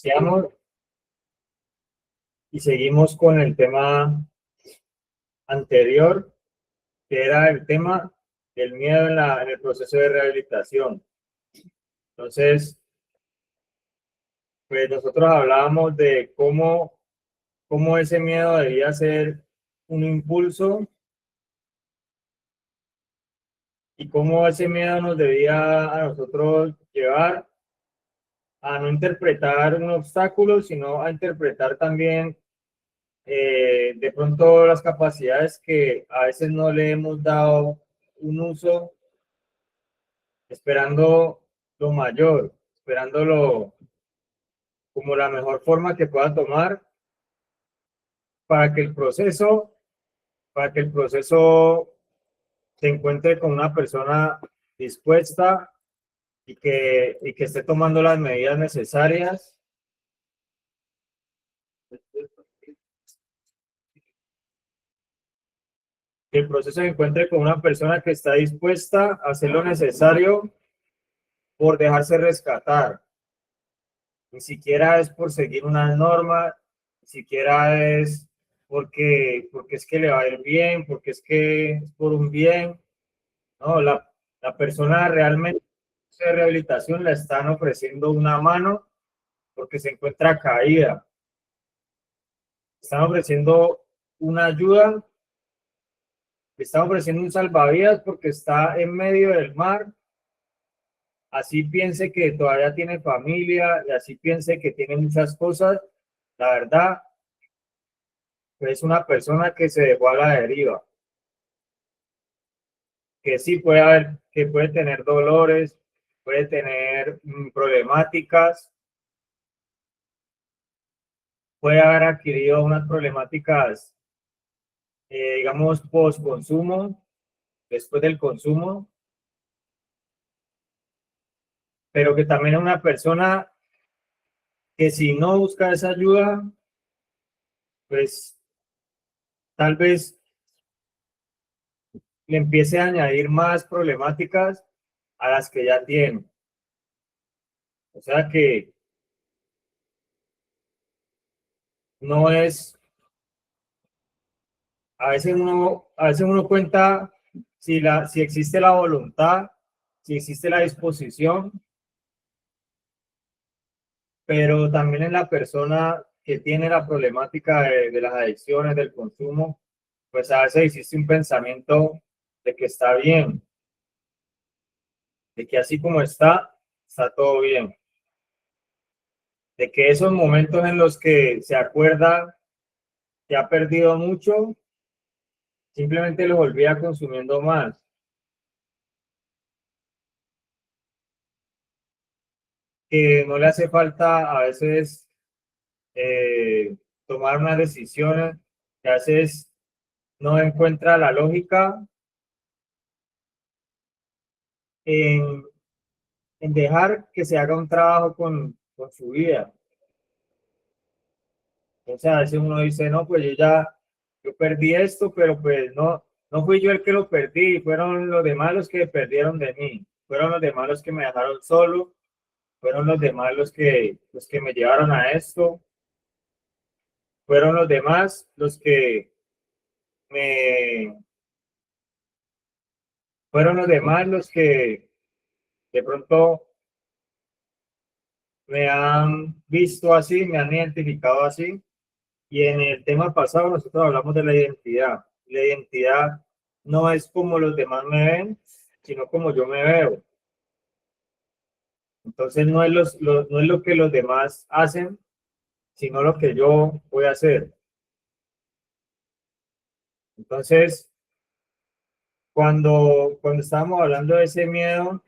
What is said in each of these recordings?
Iniciamos y seguimos con el tema anterior, que era el tema del miedo en el proceso de rehabilitación. Entonces, pues nosotros hablábamos de cómo ese miedo debía ser un impulso y cómo ese miedo nos debía a nosotros llevar a no interpretar un obstáculo, sino a interpretar también de pronto las capacidades que a veces no le hemos dado un uso, esperando lo mayor, esperándolo como la mejor forma que pueda tomar para que el proceso, para que el proceso se encuentre con una persona dispuesta y que esté tomando las medidas necesarias. Que el proceso se encuentre con una persona que está dispuesta a hacer lo necesario por dejarse rescatar. Ni siquiera es por seguir una norma, ni siquiera es porque es que le va a ir bien, porque es que es por un bien. No, la persona realmente de rehabilitación le están ofreciendo una mano porque se encuentra caída. Están ofreciendo una ayuda, le están ofreciendo un salvavidas porque está en medio del mar. Así piense que todavía tiene familia y así piense que tiene muchas cosas, la verdad es una persona que se dejó a la deriva, que sí puede haber, que puede tener dolores, puede tener problemáticas, puede haber adquirido unas problemáticas, digamos, post consumo, después del consumo, pero que también es una persona que si no busca esa ayuda, pues tal vez le empiece a añadir más problemáticas a las que ya tiene. O sea que no es, a veces uno cuenta si existe la voluntad, si existe la disposición, pero también en la persona que tiene la problemática de las adicciones, del consumo, pues a veces existe un pensamiento de que está bien, de que así como está todo bien, de que esos momentos en los que se acuerda que ha perdido mucho, simplemente los olvida consumiendo más. Que no le hace falta a veces eh, tomar unas decisiones, que a veces no encuentra la lógica en, en dejar que se haga un trabajo con su vida. Entonces a veces uno dice, no, pues yo perdí esto, pero pues no fui yo el que lo perdí, fueron los demás los que perdieron de mí, fueron los demás los que me dejaron solo, fueron los demás los que me llevaron a esto, fueron los demás los que me fueron los demás los que de pronto me han visto así, me han identificado así. Y en el tema pasado nosotros hablamos de la identidad. La identidad no es como los demás me ven, sino como yo me veo. Entonces no es lo que los demás hacen, sino lo que yo voy a hacer. Entonces, cuando estábamos hablando de ese miedo,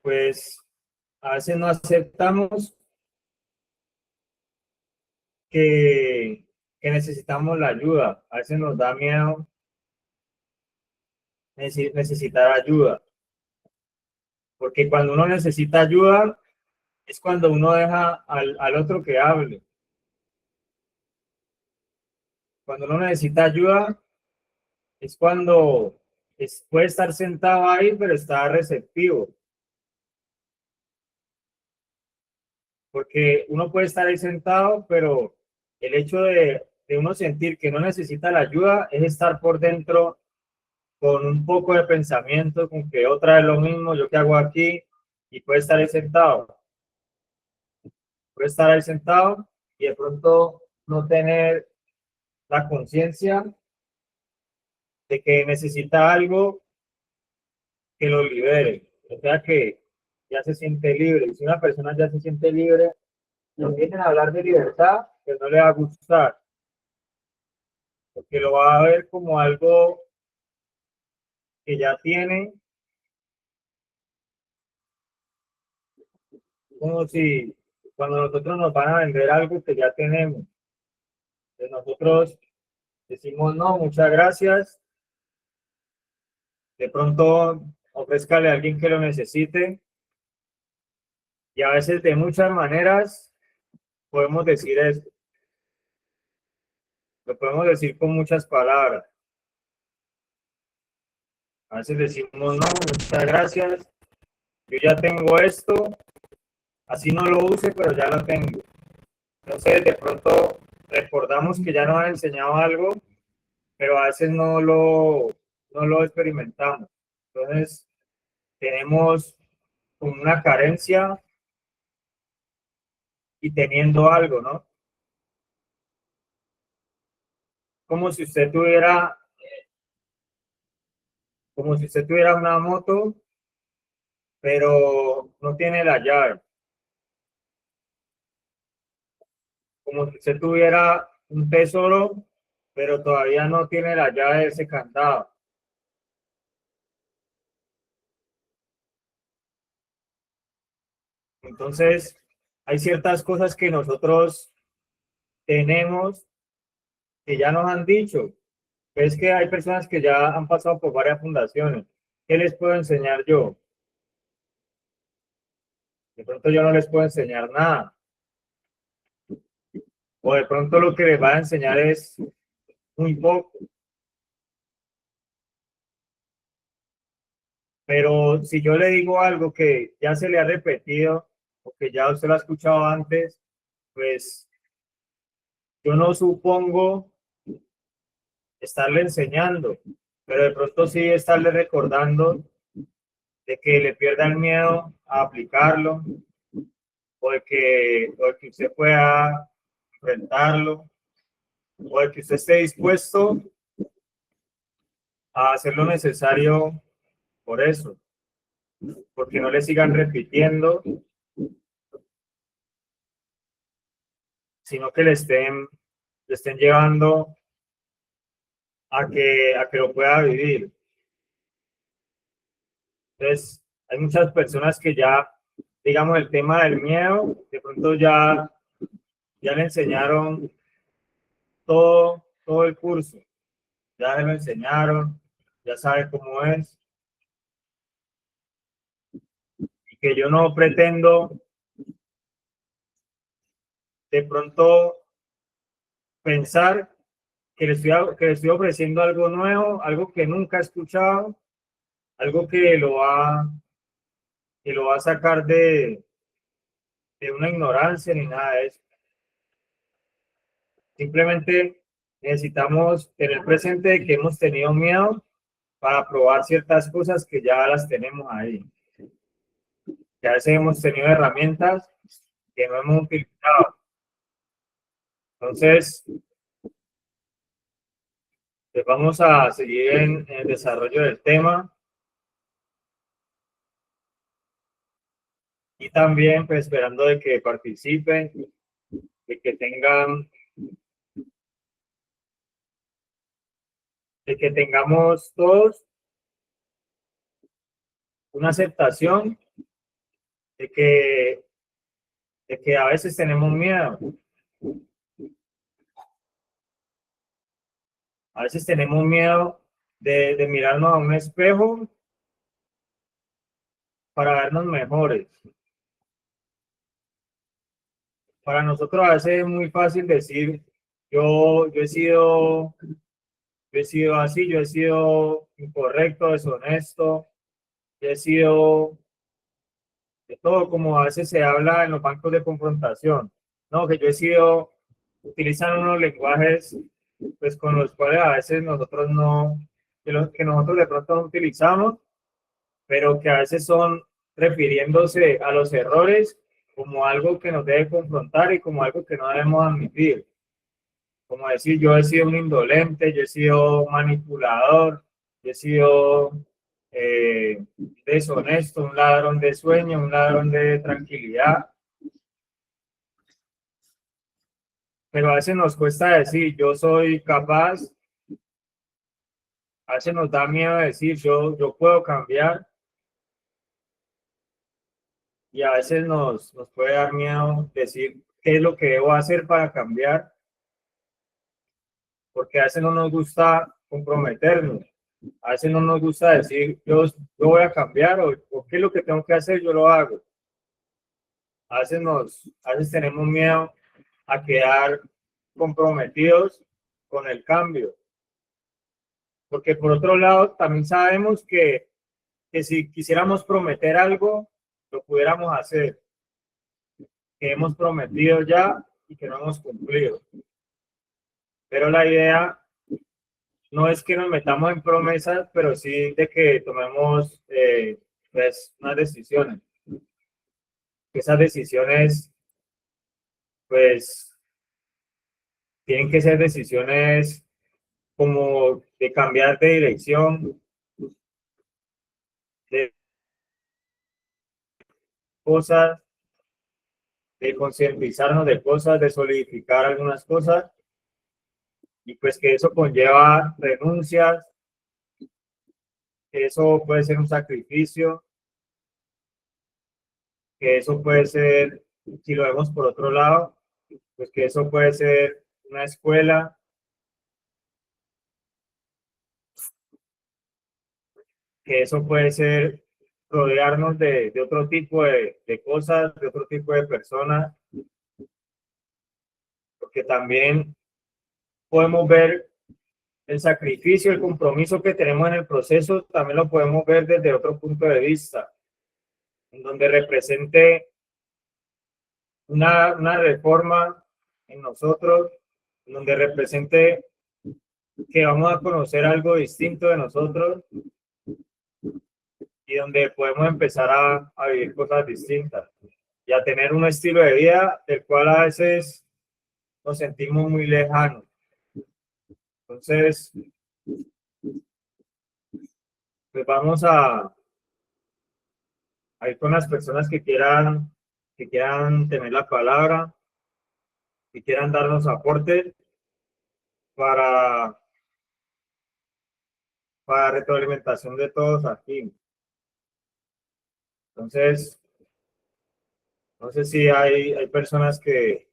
pues a veces no aceptamos que necesitamos la ayuda. A veces nos da miedo necesitar ayuda, porque cuando uno necesita ayuda es cuando uno deja al otro que hable. Cuando uno necesita ayuda es cuando puede estar sentado ahí, pero está receptivo. porque uno puede estar ahí sentado, pero el hecho de uno sentir que no necesita la ayuda es estar por dentro con un poco de pensamiento, con que otra vez lo mismo, yo qué hago aquí, y puede estar ahí sentado, y de pronto no tener la conciencia de que necesita algo que lo libere, o sea que ya se siente libre, y si una persona ya se siente libre, no vienen a hablar de libertad, pues no le va a gustar, porque lo va a ver como algo que ya tiene, como si cuando nosotros nos van a vender algo que ya tenemos, pues nosotros decimos no, muchas gracias, de pronto ofrézcale a alguien que lo necesite, y a veces de muchas maneras podemos decir esto, lo podemos decir con muchas palabras, a veces decimos no, muchas gracias, yo ya tengo esto, así no lo use, pero ya lo tengo. Entonces, de pronto recordamos que ya nos han enseñado algo, pero a veces no lo experimentamos. Entonces, tenemos como una carencia y teniendo algo, ¿no? Como si usted tuviera, como si usted tuviera una moto, pero no tiene la llave. Como si usted tuviera un tesoro, pero todavía no tiene la llave de ese candado. Entonces, hay ciertas cosas que nosotros tenemos que ya nos han dicho. Es que hay personas que ya han pasado por varias fundaciones. ¿Qué les puedo enseñar yo? De pronto yo no les puedo enseñar nada. O de pronto lo que les va a enseñar es muy poco. Pero si yo le digo algo que ya se le ha repetido o que ya usted lo ha escuchado antes, pues yo no supongo estarle enseñando, pero de pronto sí estarle recordando de que le pierda el miedo a aplicarlo o de que usted pueda enfrentarlo o de que usted esté dispuesto a hacer lo necesario por eso, porque no le sigan repitiendo, sino que le estén llevando a que lo pueda vivir. Entonces, hay muchas personas que ya, digamos, el tema del miedo, de pronto ya le enseñaron todo el curso, ya le lo enseñaron, ya sabe cómo es, y que yo no pretendo de pronto pensar que le estoy ofreciendo algo nuevo, algo que nunca he escuchado, algo que lo va a sacar de una ignorancia ni nada de eso. Simplemente necesitamos tener presente de que hemos tenido miedo para probar ciertas cosas que ya las tenemos ahí. Que a veces hemos tenido herramientas que no hemos utilizado. Entonces, pues vamos a seguir en el desarrollo del tema y también pues, esperando de que participen, de que tengan, de que tengamos todos una aceptación de que a veces tenemos miedo. A veces tenemos miedo de mirarnos a un espejo para vernos mejores. Para nosotros a veces es muy fácil decir, yo he sido así, yo he sido incorrecto, deshonesto, yo he sido de todo, como a veces se habla en los bancos de confrontación, ¿no? Que yo he sido, utilizan unos lenguajes, pues con los cuales a veces nosotros no, que nosotros de pronto no utilizamos, pero que a veces son refiriéndose a los errores como algo que nos debe confrontar y como algo que no debemos admitir. Como decir, yo he sido un indolente, yo he sido manipulador, yo he sido deshonesto, un ladrón de sueño, un ladrón de tranquilidad. Pero a veces nos cuesta decir, yo soy capaz, a veces nos da miedo decir, yo puedo cambiar, y a veces nos puede dar miedo decir qué es lo que debo hacer para cambiar, porque a veces no nos gusta comprometernos, a veces no nos gusta decir yo voy a cambiar o qué es lo que tengo que hacer, yo lo hago. A veces tenemos miedo a quedar comprometidos con el cambio, porque por otro lado también sabemos que si quisiéramos prometer algo, lo pudiéramos hacer, que hemos prometido ya y que no hemos cumplido. Pero la idea no es que nos metamos en promesas, pero sí de que tomemos pues, unas decisiones. Esas decisiones, pues, tienen que ser decisiones como de cambiar de dirección, de cosas, de concientizarnos de cosas, de solidificar algunas cosas, y pues que eso conlleva renuncias, que eso puede ser un sacrificio, que eso puede ser, si lo vemos por otro lado, pues que eso puede ser una escuela, que eso puede ser rodearnos de otro tipo de cosas, de otro tipo de personas, porque también podemos ver el sacrificio, el compromiso que tenemos en el proceso, también lo podemos ver desde otro punto de vista, en donde represente una reforma en nosotros, en donde represente que vamos a conocer algo distinto de nosotros y donde podemos empezar a vivir cosas distintas y a tener un estilo de vida del cual a veces nos sentimos muy lejanos. Entonces, pues vamos a ir con las personas que quieran tener la palabra, que quieran darnos aportes para, para retroalimentación de todos aquí. Entonces, no sé si hay personas que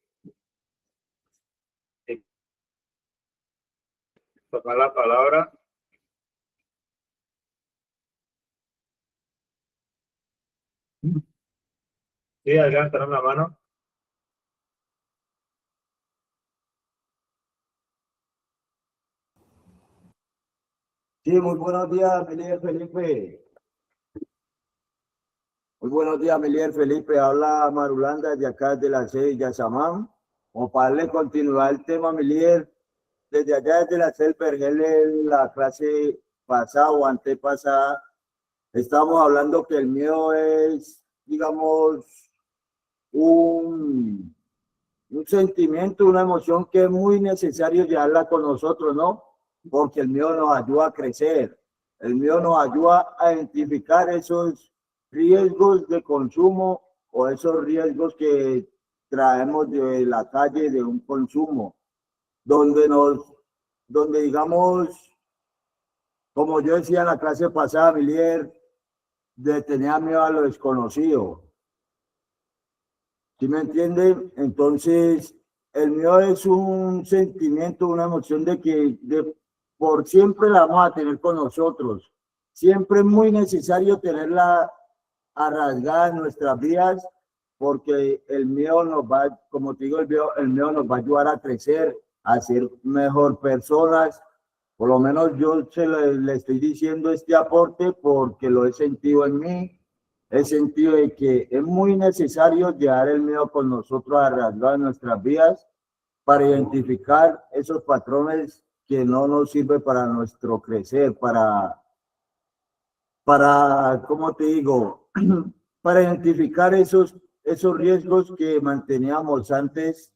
toman la palabra. Sí, ahí levantaron la mano. Sí, muy buenos días, Melier Felipe. Muy buenos días, Melier Felipe. Habla Marulanda de acá de la sede de Yasamán. Como para darle continuidad al tema, Melier, desde allá desde la sede Pergel, en la clase pasada o antepasada, estamos hablando que el miedo es, digamos, un, un sentimiento, una emoción que es muy necesario llevarla con nosotros, ¿no? Porque el miedo nos ayuda a crecer, el miedo nos ayuda a identificar esos riesgos de consumo o esos riesgos que traemos de la calle de un consumo, donde donde digamos, como yo decía en la clase pasada, Milier, de tener miedo a lo desconocido. ¿Sí me entienden? Entonces, el miedo es un sentimiento, una emoción de que por siempre la vamos a tener con nosotros. Siempre es muy necesario tenerla arraigada en nuestras vidas porque el miedo nos va, como te digo, el miedo nos va a ayudar a crecer, a ser mejor personas. Por lo menos yo le estoy diciendo este aporte porque lo he sentido en mí. el sentido de que es muy necesario llevar el miedo con nosotros a rasgar nuestras vidas para identificar esos patrones que no nos sirven para nuestro crecer, ¿cómo te digo? Para identificar esos riesgos que manteníamos antes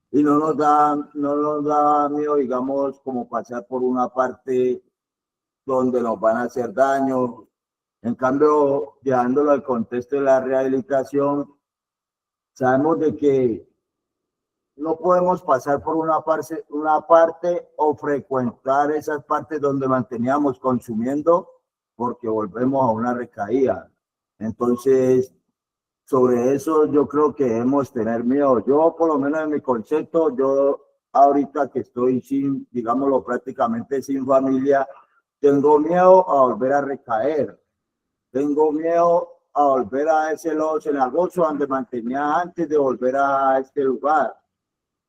y no nos da miedo, digamos, como pasar por una parte donde nos van a hacer daño. En cambio, llevándolo al contexto de la rehabilitación, sabemos de que no podemos pasar por una parte o frecuentar esas partes donde manteníamos consumiendo porque volvemos a una recaída. Entonces, sobre eso yo creo que debemos tener miedo. Yo, por lo menos en mi concepto, yo ahorita que estoy sin, digámoslo, prácticamente sin familia, tengo miedo a volver a recaer. Tengo miedo a volver a ese lodo cenagoso donde mantenía antes de volver a este lugar.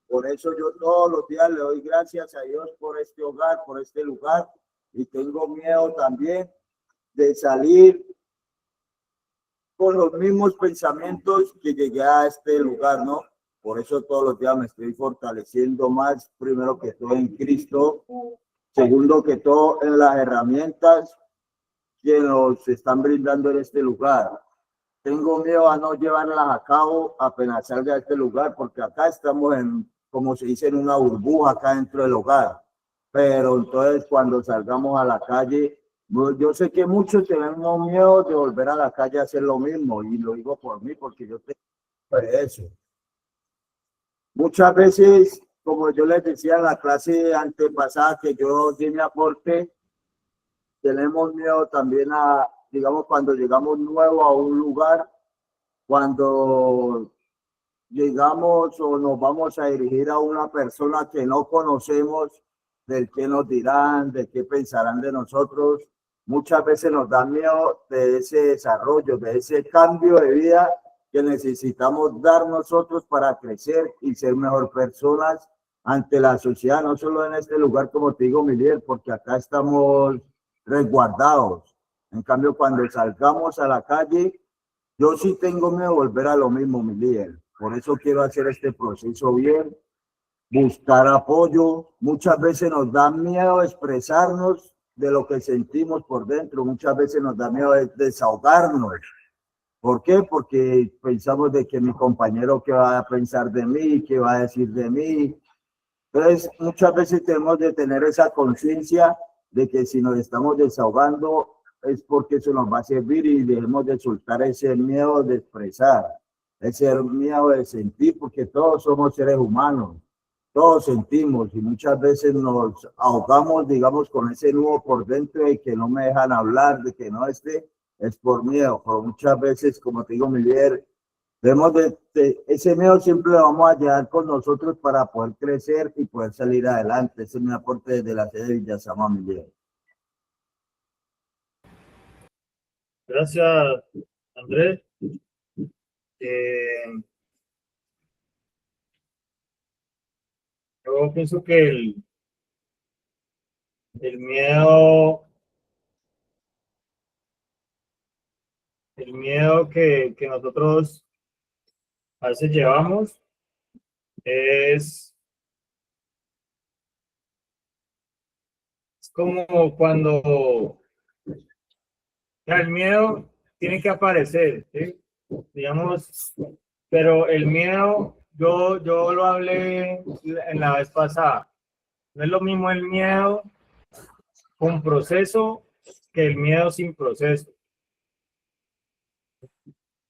Por eso yo todos los días le doy gracias a Dios por este hogar, por este lugar, y tengo miedo también de salir con los mismos pensamientos que llegué a este lugar, ¿no? Por eso todos los días me estoy fortaleciendo más, primero que todo en Cristo, segundo que todo en las herramientas que nos están brindando en este lugar. Tengo miedo a no llevarlas a cabo apenas salga de este lugar, porque acá estamos en, como se dice, en una burbuja acá dentro del hogar. Pero entonces cuando salgamos a la calle, yo sé que muchos tenemos miedo de volver a la calle a hacer lo mismo, y lo digo por mí, porque yo tengo eso. Muchas veces, como yo les decía en la clase antepasada que yo di mi aporte, tenemos miedo también a, digamos, cuando llegamos nuevo a un lugar, cuando llegamos o nos vamos a dirigir a una persona que no conocemos, del qué nos dirán, de qué pensarán de nosotros. Muchas veces nos da miedo de ese desarrollo, de ese cambio de vida que necesitamos dar nosotros para crecer y ser mejor personas ante la sociedad, no solo en este lugar, como te digo, Miguel, porque acá estamos resguardados. En cambio, cuando salgamos a la calle, yo sí tengo miedo de volver a lo mismo, mi líder. Por eso quiero hacer este proceso bien, buscar apoyo. Muchas veces nos da miedo expresarnos de lo que sentimos por dentro. Muchas veces nos da miedo desahogarnos. ¿Por qué? Porque pensamos de que mi compañero, ¿qué va a pensar de mí? ¿Qué va a decir de mí? Entonces, muchas veces tenemos de tener esa conciencia de que si nos estamos desahogando es porque eso nos va a servir, y debemos de soltar ese miedo de expresar, ese miedo de sentir, porque todos somos seres humanos, todos sentimos, y muchas veces nos ahogamos, digamos, con ese nudo por dentro de que no me dejan hablar, de que no es por miedo. Pero muchas veces, como te digo, mi líder, debemos ese miedo siempre lo vamos a llevar con nosotros para poder crecer y poder salir adelante. Ese es mi aporte desde la sede de Villasama, mi líder. Gracias, Andrés. Eh, yo pienso que el miedo, que nosotros a veces llevamos es como cuando el miedo tiene que aparecer, ¿sí? Digamos, pero el miedo, yo lo hablé en la vez pasada, no es lo mismo el miedo con proceso que el miedo sin proceso.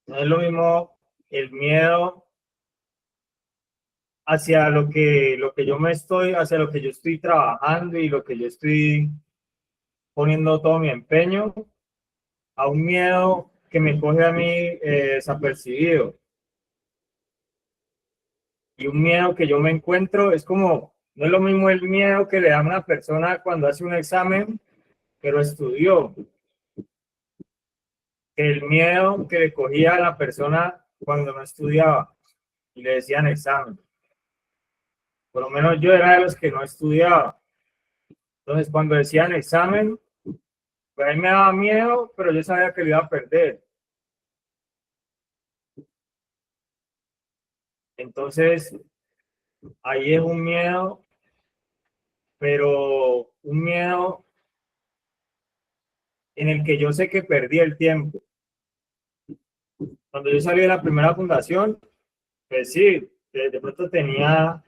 No es lo mismo el miedo hacia hacia lo que yo estoy trabajando y lo que yo estoy poniendo todo mi empeño, a un miedo que me coge a mí desapercibido. Y un miedo que yo me encuentro es como, no es lo mismo el miedo que le da a una persona cuando hace un examen, pero estudió, que el miedo que le cogía a la persona cuando no estudiaba y le decían examen. Por lo menos yo era de los que no estudiaba. Entonces, cuando decían examen, pues a mí me daba miedo, pero yo sabía que lo iba a perder. Entonces, ahí es un miedo, pero un miedo en el que yo sé que perdí el tiempo. Cuando yo salí de la primera fundación, pues sí, de pronto tenía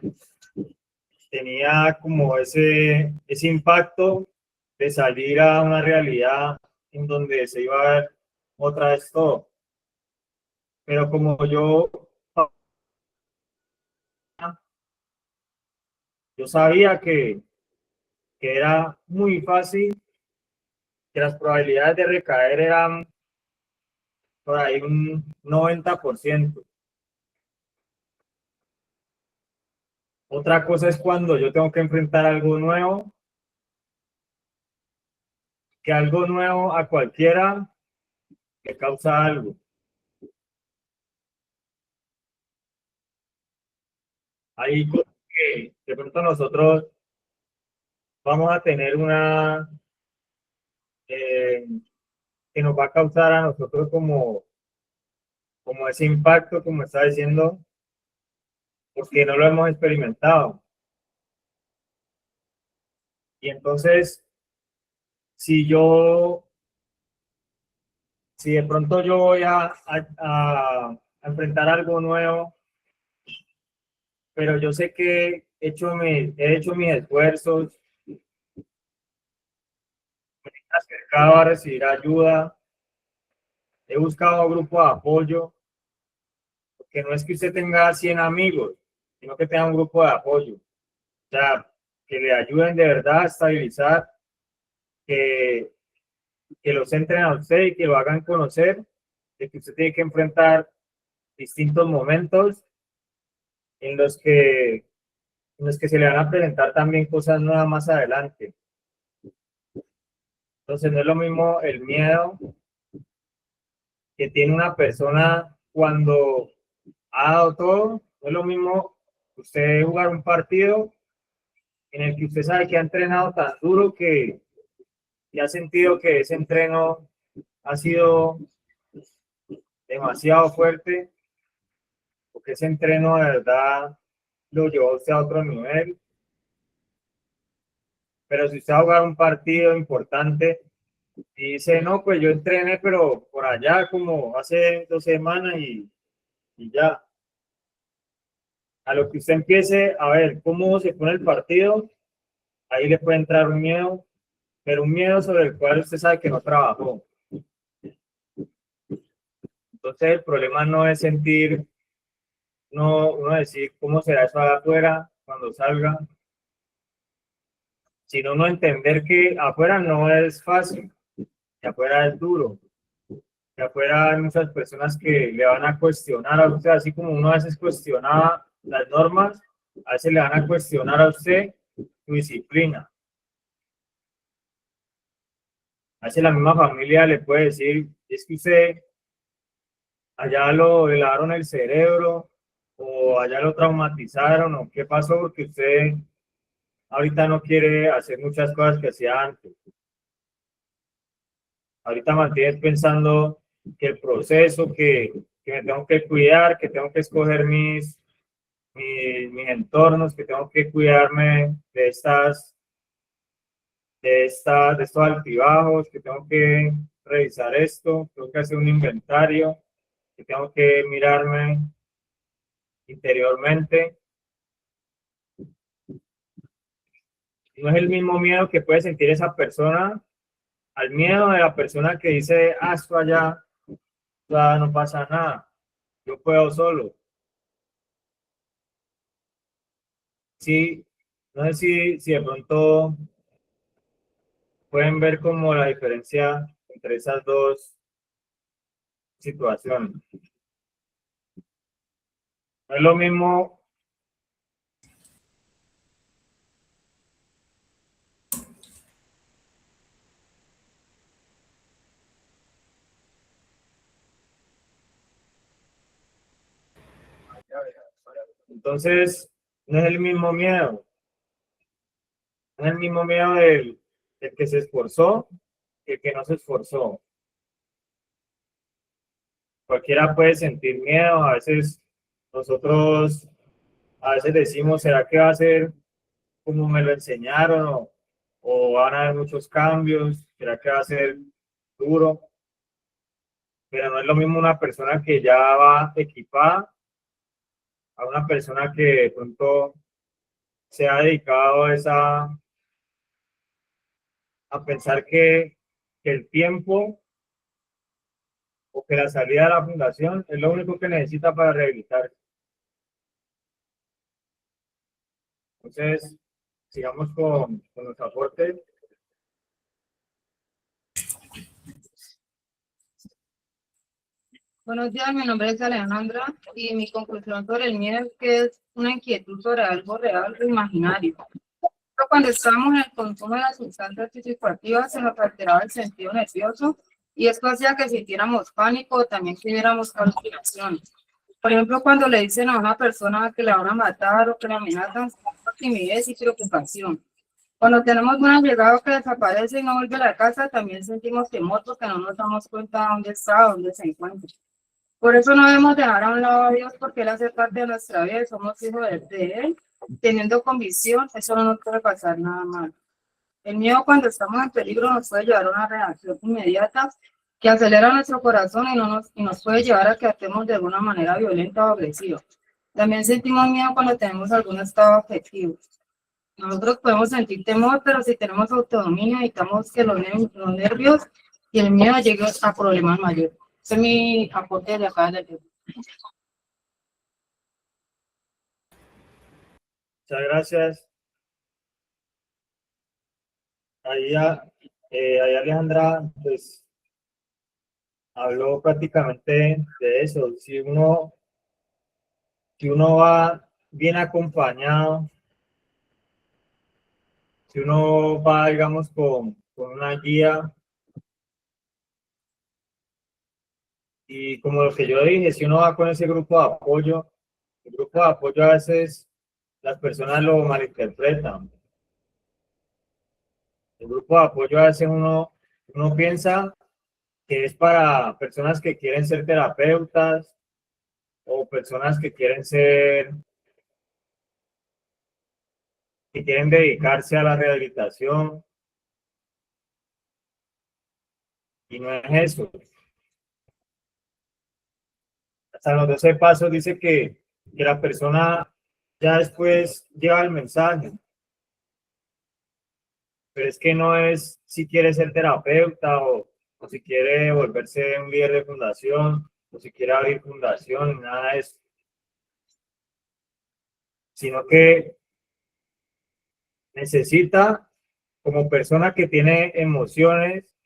como ese impacto de salir a una realidad en donde se iba a ver otra vez todo. Pero como yo sabía que era muy fácil, que las probabilidades de recaer eran por ahí un 90%. Otra cosa es cuando yo tengo que enfrentar algo nuevo, que algo nuevo a cualquiera le causa algo. Ahí que de pronto nosotros vamos a tener eh, que nos va a causar a nosotros como ese impacto, como está diciendo, porque no lo hemos experimentado. Y entonces, si yo, si de pronto yo voy a enfrentar algo nuevo, pero yo sé que he hecho mis esfuerzos, me he acercado a recibir ayuda, he buscado grupo de apoyo, porque no es que usted tenga 100 amigos, sino que tenga un grupo de apoyo. O sea, que le ayuden de verdad a estabilizar, que, que lo centren a usted y que lo hagan conocer, de que usted tiene que enfrentar distintos momentos en los que, en los que se le van a presentar también cosas nuevas más adelante. Entonces no es lo mismo el miedo que tiene una persona cuando ha dado todo, no es lo mismo usted jugar un partido en el que usted sabe que ha entrenado tan duro que ha sentido que ese entreno ha sido demasiado fuerte, porque ese entreno de verdad lo llevó a usted a otro nivel. Pero si usted va a jugar un partido importante y dice, no, pues yo entrené, pero por allá como hace 2 semanas y ya. A lo que usted empiece a ver cómo se pone el partido, ahí le puede entrar un miedo, pero un miedo sobre el cual usted sabe que no trabajó. Entonces el problema no es sentir, no, uno decir cómo será eso afuera cuando salga, sino no entender que afuera no es fácil, que afuera es duro, que afuera hay muchas personas que le van a cuestionar a usted, así como uno a veces cuestionaba las normas, a veces le van a cuestionar a usted su disciplina. A veces la misma familia le puede decir, es que usted allá le lavaron el cerebro o allá lo traumatizaron o qué pasó porque usted ahorita no quiere hacer muchas cosas que hacía antes. Ahorita mantienes pensando que el proceso, que me tengo que cuidar, que tengo que escoger mis entornos, que tengo que cuidarme de estos altibajos, que tengo que revisar esto, tengo que hacer un inventario, que tengo que mirarme interiormente. No es el mismo miedo que puede sentir esa persona al miedo de la persona que dice, ah, esto allá, no pasa nada, yo puedo solo. Sí, no sé si de pronto pueden ver como la diferencia entre esas dos situaciones. No es lo mismo, entonces, no es el mismo miedo, no es el mismo miedo del que se esforzó que el que no se esforzó. Cualquiera puede sentir miedo, a veces nosotros a veces decimos, ¿será que va a ser como me lo enseñaron o van a haber muchos cambios? ¿Será que va a ser duro? Pero no es lo mismo una persona que ya va equipada a una persona que de pronto se ha dedicado a pensar que el tiempo o que la salida de la fundación es lo único que necesita para rehabilitar. Entonces, sigamos con los aportes. Buenos días, mi nombre es Alejandra y mi conclusión sobre el miedo es que es una inquietud sobre algo real o imaginario. Pero cuando estamos en el consumo de las sustancias psicoactivas se nos alteraba el sentido nervioso y esto hacía que sintiéramos pánico o también tuviéramos alucinaciones. Por ejemplo, cuando le dicen a una persona que la van a matar o que la amenazan, con timidez y preocupación. Cuando tenemos un allegado que desaparece y no vuelve a la casa, también sentimos temor porque no nos damos cuenta de dónde está, dónde se encuentra. Por eso no debemos dejar a un lado a Dios porque Él hace parte de nuestra vida y somos hijos de Él. Teniendo convicción, eso no nos puede pasar nada mal. El miedo cuando estamos en peligro nos puede llevar a una reacción inmediata que acelera nuestro corazón y nos puede llevar a que actuemos de alguna manera violenta o agresiva. También sentimos miedo cuando tenemos algún estado afectivo. Nosotros podemos sentir temor, pero si tenemos autodominio, evitamos que los nervios y el miedo lleguen a problemas mayores. Ese es mi aporte de acá del libro. Muchas gracias. Ahí Alejandra, pues, habló prácticamente de eso. Si uno va bien acompañado, si uno va, digamos, con una guía, y como lo que yo dije, si uno va con ese grupo de apoyo, el grupo de apoyo a veces las personas lo malinterpretan. El grupo de apoyo a veces uno piensa que es para personas que quieren ser terapeutas o personas que quieren dedicarse a la rehabilitación, y no es eso. Hasta los 12 pasos dice que la persona ya después lleva el mensaje, pero es que no es si quiere ser terapeuta o si quiere volverse un líder de fundación o si quiere abrir fundación, nada de eso, sino que necesita, como persona que tiene emociones,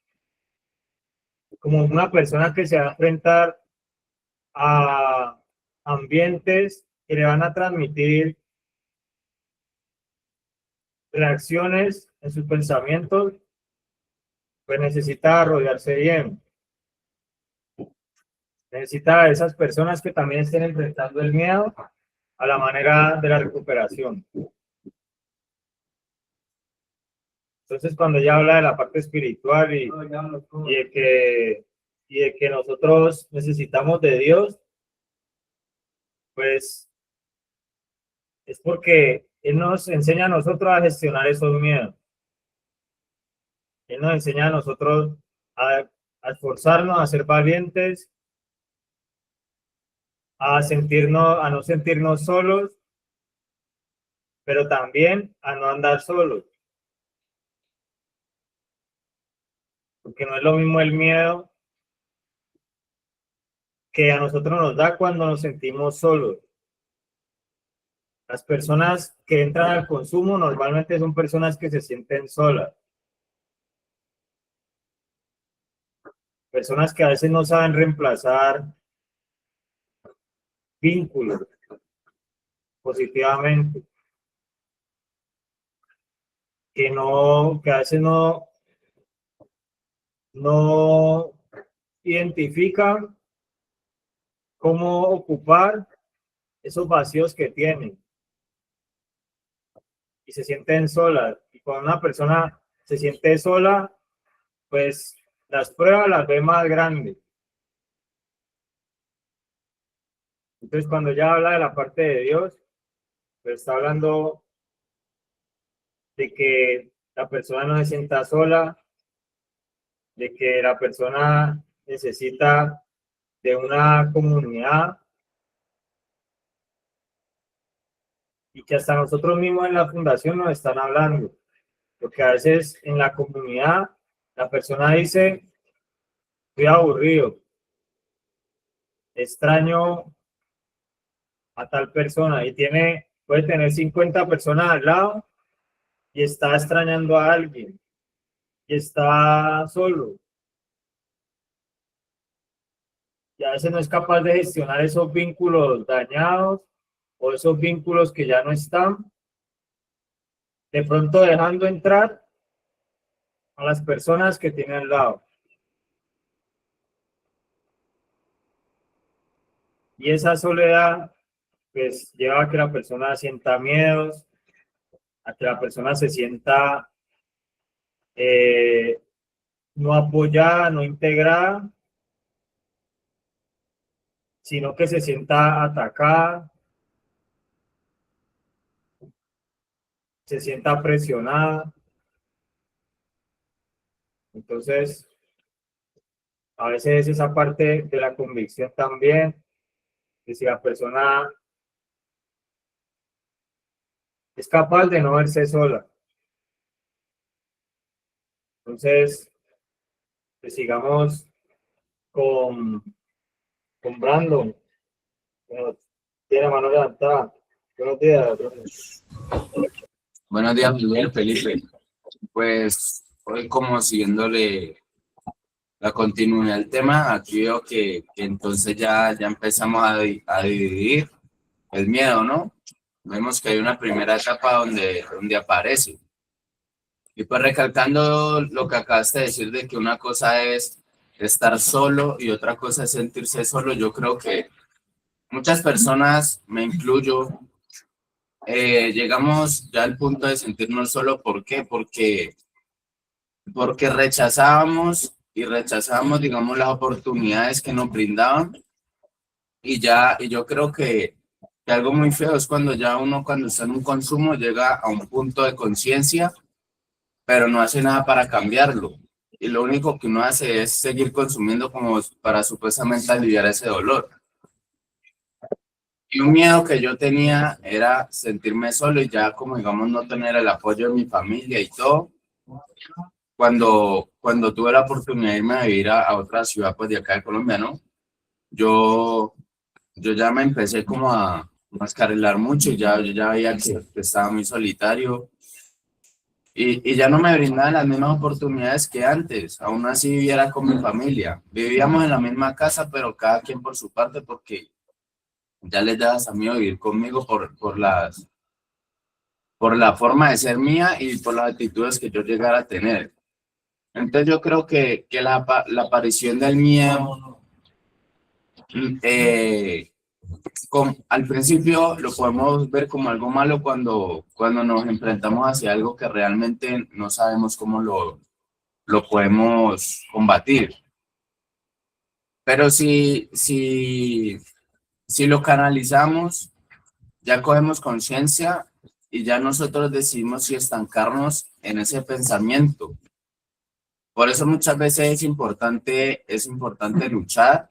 como una persona que se va a enfrentar a ambientes que le van a transmitir reacciones en sus pensamientos, pues necesita rodearse bien. Necesita a esas personas que también estén enfrentando el miedo a la manera de la recuperación. Entonces, cuando ella habla de la parte espiritual y de que nosotros necesitamos de Dios, pues es porque Él nos enseña a nosotros a gestionar esos miedos. Él nos enseña a nosotros a esforzarnos, a ser valientes, a no sentirnos solos, pero también a no andar solos. Porque no es lo mismo el miedo que a nosotros nos da cuando nos sentimos solos. Las personas que entran al consumo normalmente son personas que se sienten solas. Personas que a veces no saben reemplazar vínculos positivamente. Que a veces no identifican cómo ocupar esos vacíos que tienen y se sienten solas. Y cuando una persona se siente sola, pues las pruebas las ve más grandes. Entonces, cuando ya habla de la parte de Dios, pues está hablando de que la persona no se sienta sola, de que la persona necesita de una comunidad y que hasta nosotros mismos en la fundación nos están hablando, porque a veces en la comunidad la persona dice, estoy aburrido, extraño a tal persona y puede tener 50 personas al lado y está extrañando a alguien y está solo. Y a veces no es capaz de gestionar esos vínculos dañados o esos vínculos que ya no están, de pronto dejando entrar a las personas que tiene al lado. Y esa soledad, pues, lleva a que la persona sienta miedos, a que la persona se sienta no apoyada, no integrada, sino que se sienta atacada, se sienta presionada. Entonces, a veces esa parte de la convicción también, que si la persona es capaz de no verse sola. Entonces, pues sigamos con Brandon, que tiene mano levantada. Buenos días, profe. Buenos días, Miguel, Felipe. Pues hoy como siguiéndole la continuidad del tema, aquí veo que entonces ya empezamos a dividir el miedo, ¿no? Vemos que hay una primera etapa donde aparece. Y pues recalcando lo que acabaste de decir de que una cosa es estar solo y otra cosa es sentirse solo, yo creo que muchas personas, me incluyo, llegamos ya al punto de sentirnos solo. ¿Por qué? Porque rechazábamos, digamos, las oportunidades que nos brindaban. Y yo creo que algo muy feo es cuando ya uno, cuando está en un consumo, llega a un punto de conciencia, pero no hace nada para cambiarlo. Y lo único que uno hace es seguir consumiendo como para supuestamente aliviar ese dolor. Y un miedo que yo tenía era sentirme solo y ya, como digamos, no tener el apoyo de mi familia y todo. Cuando tuve la oportunidad de irme a vivir a otra ciudad, pues de acá de Colombia, ¿no? Yo ya me empecé como a descarrilar mucho y yo ya veía que estaba muy solitario y ya no me brindaban las mismas oportunidades que antes. Aún así viviera con mi familia. Vivíamos en la misma casa, pero cada quien por su parte, porque ya les dabas a mí vivir conmigo por la forma de ser mía y por las actitudes que yo llegara a tener. Entonces yo creo que la aparición del miedo, al principio lo podemos ver como algo malo cuando nos enfrentamos hacia algo que realmente no sabemos cómo lo podemos combatir. Pero si lo canalizamos, ya cogemos conciencia y ya nosotros decidimos si estancarnos en ese pensamiento. Por eso muchas veces es importante luchar,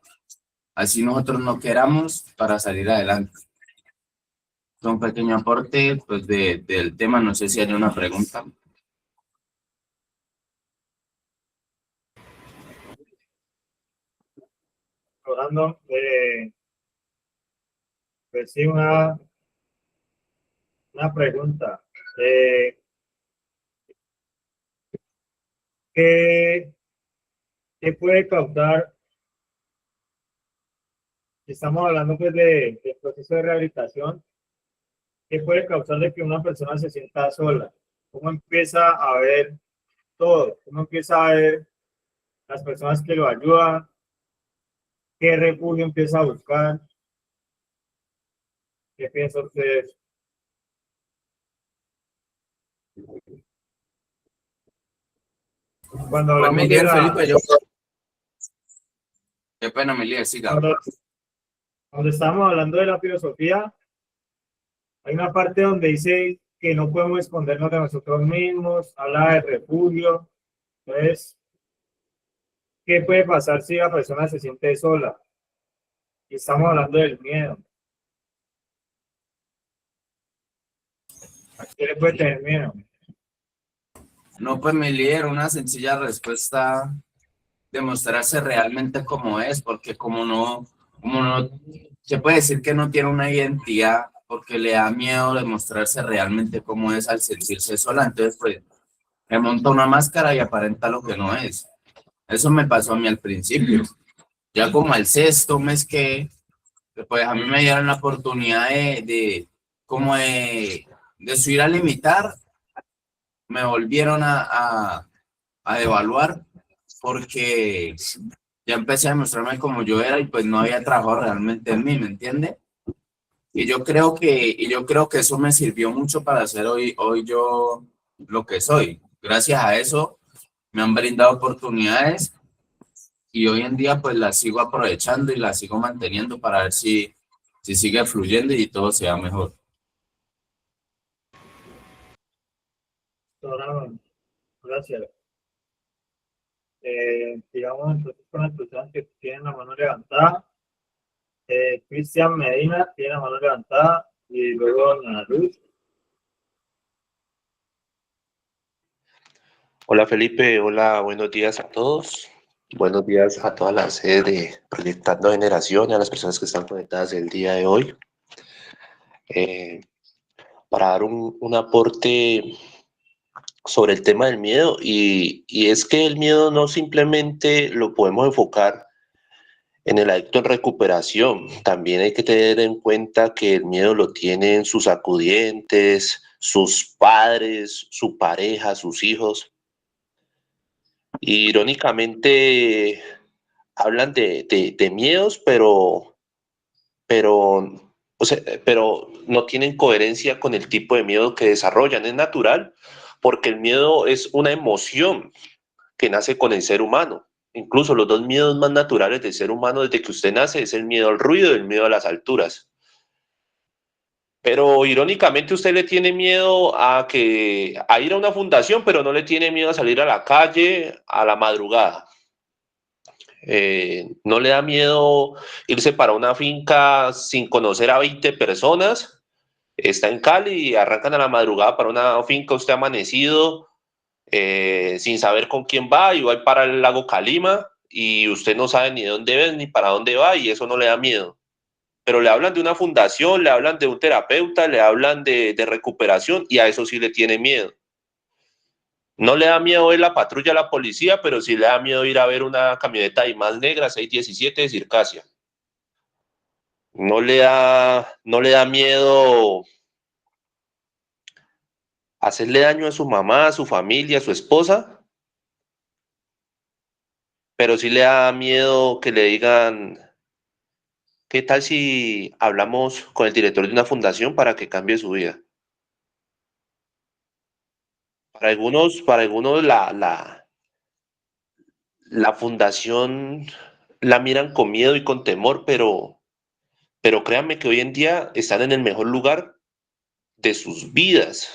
así nosotros no queramos, para salir adelante. Es un pequeño aporte pues, del tema, no sé si hay una pregunta. Hablando, pues sí, una pregunta. ¿Qué puede causar? Estamos hablando pues del proceso de rehabilitación. ¿Qué puede causar de que una persona se sienta sola? ¿Cómo empieza a ver todo? ¿Cómo empieza a ver las personas que lo ayudan? ¿Qué refugio empieza a buscar? ¿Qué piensa usted? Cuando Pues hablamos de Miguel, la, Felipe, qué pena, Miguel, siga. Cuando estamos hablando de la filosofía, hay una parte donde dice que no podemos escondernos de nosotros mismos, habla de refugio. Entonces, ¿qué puede pasar si la persona se siente sola? Y estamos hablando del miedo. ¿A qué le puede tener miedo? No, pues mi líder, una sencilla respuesta, demostrarse realmente como es, porque como no, se puede decir que no tiene una identidad, porque le da miedo demostrarse realmente como es al sentirse sola, entonces pues me monta una máscara y aparenta lo que no es. Eso me pasó a mí al principio. Ya como al sexto mes que, pues a mí me dieron la oportunidad como de subir a limitar, me volvieron a devaluar porque ya empecé a demostrarme como yo era y pues no había trabajado realmente en mí, ¿me entiende? Y yo creo que eso me sirvió mucho para ser hoy yo lo que soy. Gracias a eso me han brindado oportunidades y hoy en día pues las sigo aprovechando y las sigo manteniendo para ver si sigue fluyendo y todo sea mejor. Ahora, gracias. Digamos, entonces con las personas que tienen la mano levantada, Cristian Medina tiene la mano levantada y luego Ana Luz. Hola Felipe, hola, buenos días a todos. Buenos días a toda la sede de Proyectando Generación y a las personas que están conectadas el día de hoy. Para dar un aporte sobre el tema del miedo, y es que el miedo no simplemente lo podemos enfocar en el adicto en recuperación. También hay que tener en cuenta que el miedo lo tienen sus acudientes, sus padres, su pareja, sus hijos. Irónicamente, hablan de miedos, pero no tienen coherencia con el tipo de miedo que desarrollan. Es natural, porque el miedo es una emoción que nace con el ser humano. Incluso los dos miedos más naturales del ser humano desde que usted nace es el miedo al ruido y el miedo a las alturas. Pero irónicamente usted le tiene miedo a ir a una fundación, pero no le tiene miedo a salir a la calle a la madrugada. No le da miedo irse para una finca sin conocer a 20 personas. Está en Cali y arrancan a la madrugada para una finca, usted amanecido, sin saber con quién va, y va para el lago Calima y usted no sabe ni de dónde ves ni para dónde va, y eso no le da miedo. Pero le hablan de una fundación, le hablan de un terapeuta, le hablan de recuperación, y a eso sí le tiene miedo. No le da miedo ver la patrulla a la policía, pero sí le da miedo ir a ver una camioneta más negra 617 de Circasia. No le da miedo hacerle daño a su mamá, a su familia, a su esposa, pero sí le da miedo que le digan, ¿qué tal si hablamos con el director de una fundación para que cambie su vida? Para algunos la fundación la miran con miedo y con temor, pero créanme que hoy en día están en el mejor lugar de sus vidas,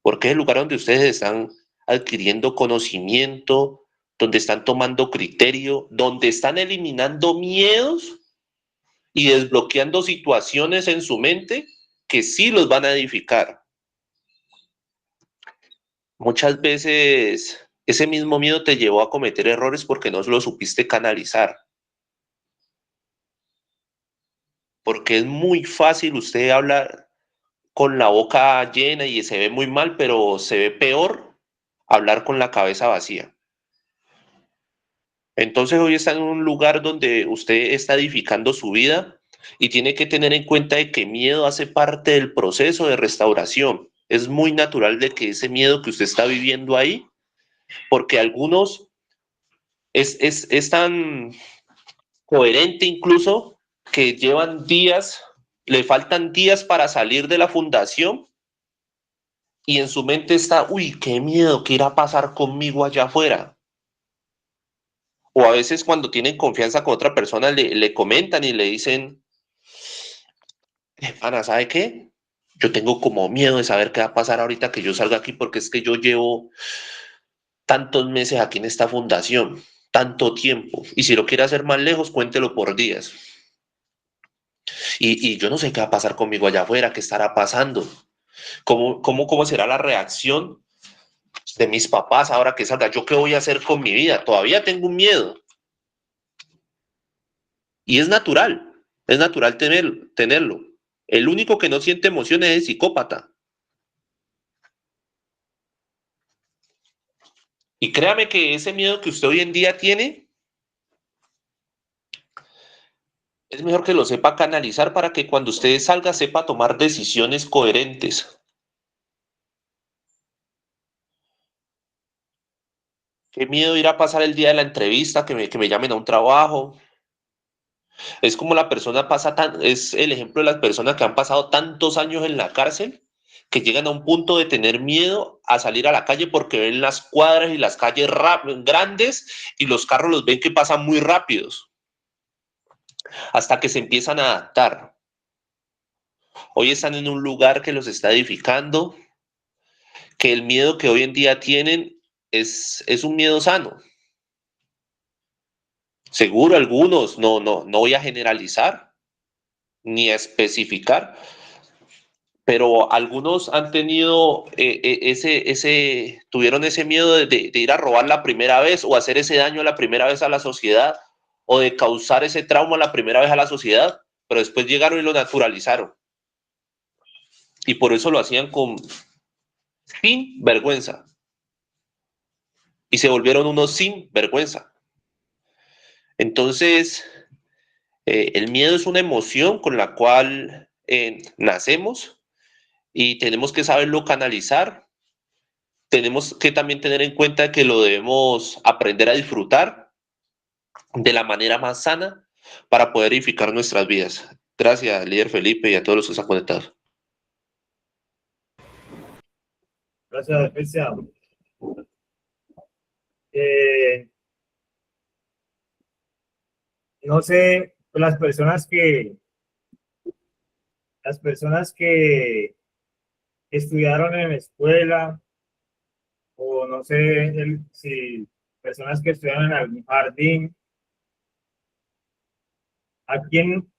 porque es el lugar donde ustedes están adquiriendo conocimiento, donde están tomando criterio, donde están eliminando miedos y desbloqueando situaciones en su mente que sí los van a edificar. Muchas veces ese mismo miedo te llevó a cometer errores porque no lo supiste canalizar. Porque es muy fácil usted hablar con la boca llena y se ve muy mal, pero se ve peor hablar con la cabeza vacía. Entonces hoy está en un lugar donde usted está edificando su vida y tiene que tener en cuenta de que miedo hace parte del proceso de restauración. Es muy natural de que ese miedo que usted está viviendo ahí, porque algunos es tan coherente incluso que llevan días, le faltan días para salir de la fundación y en su mente está, uy, qué miedo, ¿qué irá a pasar conmigo allá afuera? O a veces cuando tienen confianza con otra persona le comentan y le dicen, Ana, ¿sabe qué? Yo tengo como miedo de saber qué va a pasar ahorita que yo salga aquí, porque es que yo llevo tantos meses aquí en esta fundación, tanto tiempo, y si lo quiere hacer más lejos, cuéntelo por días. Y yo no sé qué va a pasar conmigo allá afuera, qué estará pasando, cómo será la reacción de mis papás ahora que salga, yo qué voy a hacer con mi vida, todavía tengo un miedo. Y es natural tenerlo. El único que no siente emociones es el psicópata. Y créame que ese miedo que usted hoy en día tiene, es mejor que lo sepa canalizar para que cuando usted salga sepa tomar decisiones coherentes. Qué miedo ir a pasar el día de la entrevista, que me llamen a un trabajo. Es como la persona es el ejemplo de las personas que han pasado tantos años en la cárcel que llegan a un punto de tener miedo a salir a la calle porque ven las cuadras y las calles grandes y los carros los ven que pasan muy rápidos hasta que se empiezan a adaptar. Hoy están en un lugar que los está edificando, que el miedo que hoy en día tienen es un miedo sano. Seguro algunos, no voy a generalizar ni a especificar, pero algunos han tenido tuvieron ese miedo de ir a robar la primera vez o hacer ese daño la primera vez a la sociedad o de causar ese trauma la primera vez a la sociedad, pero después llegaron y lo naturalizaron. Y por eso lo hacían sin vergüenza. Y se volvieron unos sin vergüenza. Entonces, el miedo es una emoción con la cual nacemos y tenemos que saberlo canalizar. Tenemos que también tener en cuenta que lo debemos aprender a disfrutar de la manera más sana para poder edificar nuestras vidas. Gracias, líder Felipe, y a todos los que están conectados. Gracias, Cristian. No sé, las personas que estudiaron en la escuela, o no sé si personas que estudiaron en algún jardín, ¿a quién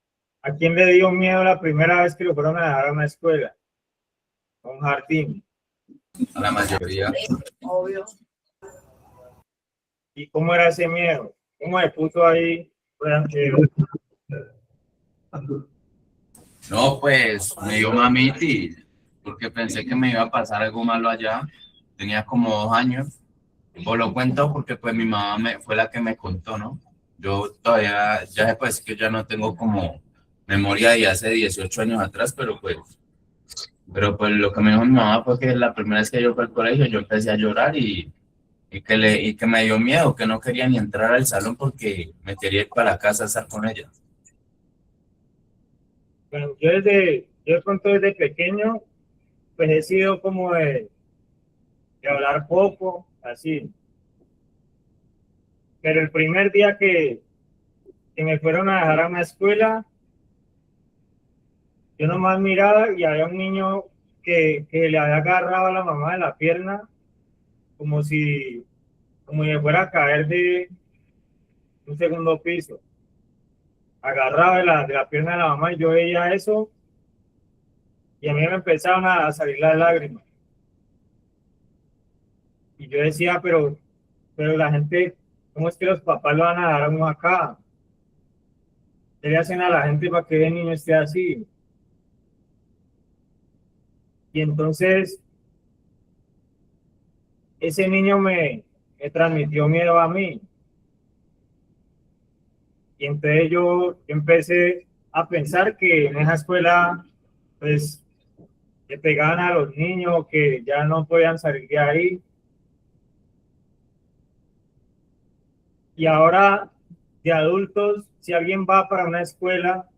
le dio miedo la primera vez que lo fueron a dejar a una escuela, a un jardín? A la mayoría. Obvio. ¿Y cómo era ese miedo? ¿Cómo se puso ahí? No, pues me dio mamiti, porque pensé que me iba a pasar algo malo allá. Tenía como 2 años. Os lo cuento porque pues mi mamá fue la que me contó, ¿no? Yo todavía, ya se puede decir que ya no tengo como memoria de hace 18 años atrás, pero pues lo que me dijo mi mamá fue que la primera vez que yo fui al colegio yo empecé a llorar y que me dio miedo, que no quería ni entrar al salón porque me quería ir para casa a estar con ella. Bueno, yo de pronto desde pequeño, pues he sido como de hablar poco, así. Pero el primer día que me fueron a dejar a una escuela, yo nomás miraba y había un niño que le había agarrado a la mamá de la pierna, como si fuera a caer de un segundo piso. Agarrado de la pierna de la mamá y yo veía eso y a mí me empezaron a salir las lágrimas. Y yo decía, pero la gente, ¿cómo es que los papás lo van a dar a uno acá? ¿Qué le hacen a la gente para que el niño esté así? Y entonces ese niño me transmitió miedo a mí. Y entonces yo empecé a pensar que en esa escuela, pues, le pegaban a los niños, que ya no podían salir de ahí. Y ahora, de adultos, si alguien va para una escuela,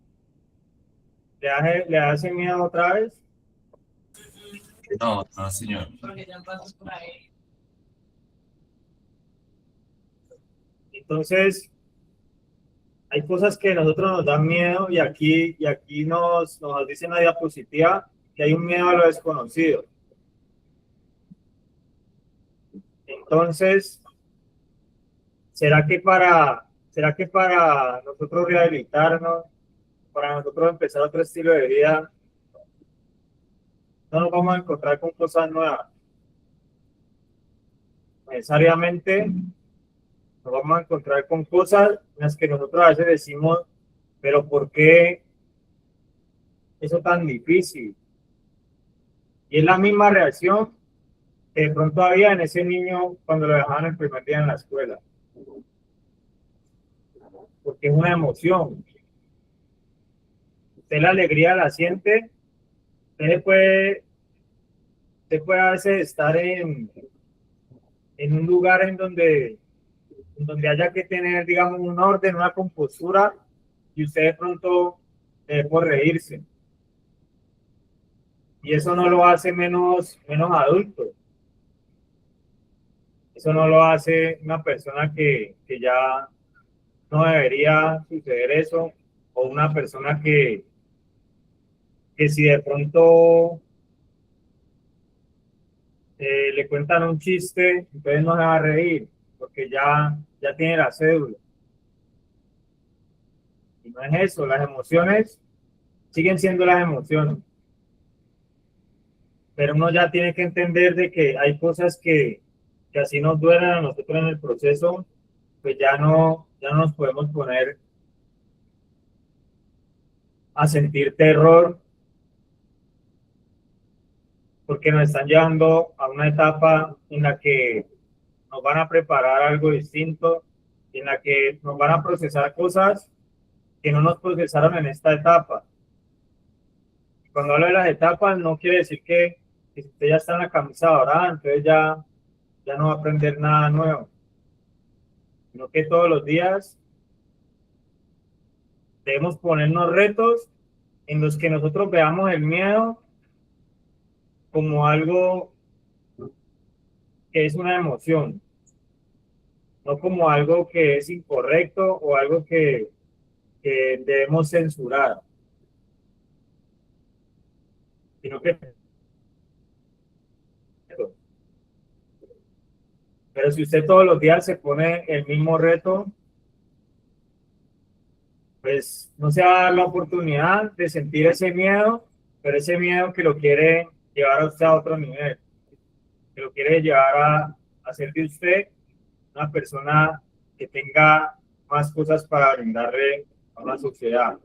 le hace miedo otra vez. No, no, señor. Entonces, hay cosas que a nosotros nos dan miedo y aquí nos dice en la diapositiva que hay un miedo a lo desconocido. Entonces, ¿será que para nosotros rehabilitarnos, para nosotros empezar otro estilo de vida, no nos vamos a encontrar con cosas nuevas? Necesariamente nos vamos a encontrar con cosas en las que nosotros a veces decimos, pero ¿por qué eso tan difícil? Y es la misma reacción que de pronto había en ese niño cuando lo dejaban el primer día en la escuela. Porque es una emoción. Usted la alegría la siente, usted puede a veces estar en un lugar en donde haya que tener, digamos, un orden, una compostura, y usted de pronto por reírse. Y eso no lo hace menos adulto. Eso no lo hace una persona que ya no debería suceder eso, o una persona que si de pronto le cuentan un chiste, entonces no se va a reír, porque ya tiene la cédula. Y no es eso, las emociones siguen siendo las emociones. Pero uno ya tiene que entender de que hay cosas que así nos duelen a nosotros en el proceso, pues ya no nos podemos poner a sentir terror, porque nos están llevando a una etapa en la que nos van a preparar algo distinto, en la que nos van a procesar cosas que no nos procesaron en esta etapa. Cuando hablo de las etapas, no quiere decir que si usted ya está en la camisa dorada, entonces ya no va a aprender nada nuevo, sino que todos los días debemos ponernos retos en los que nosotros veamos el miedo como algo que es una emoción, no como algo que es incorrecto o algo que debemos censurar, sino que... Pero si usted todos los días se pone el mismo reto, pues no se va a dar la oportunidad de sentir ese miedo, pero ese miedo que lo quiere llevar a usted a otro nivel, que lo quiere llevar a hacer de usted una persona que tenga más cosas para brindarle a una sociedad.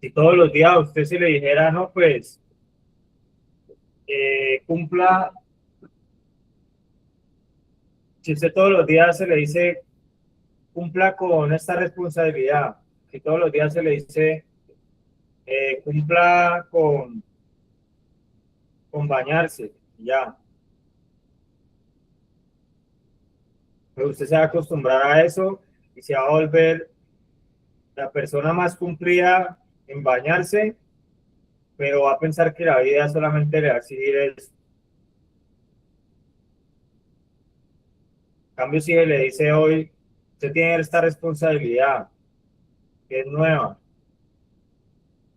Si todos los días a usted se le dijera, no, pues cumpla, si usted todos los días se le dice, cumpla con esta responsabilidad, si todos los días se le dice, cumpla con bañarse, ya. Pero usted se va a acostumbrar a eso y se va a volver la persona más cumplida en bañarse, pero va a pensar que la vida solamente le va a exigir eso. En cambio, si le dice hoy, usted tiene esta responsabilidad, que es nueva,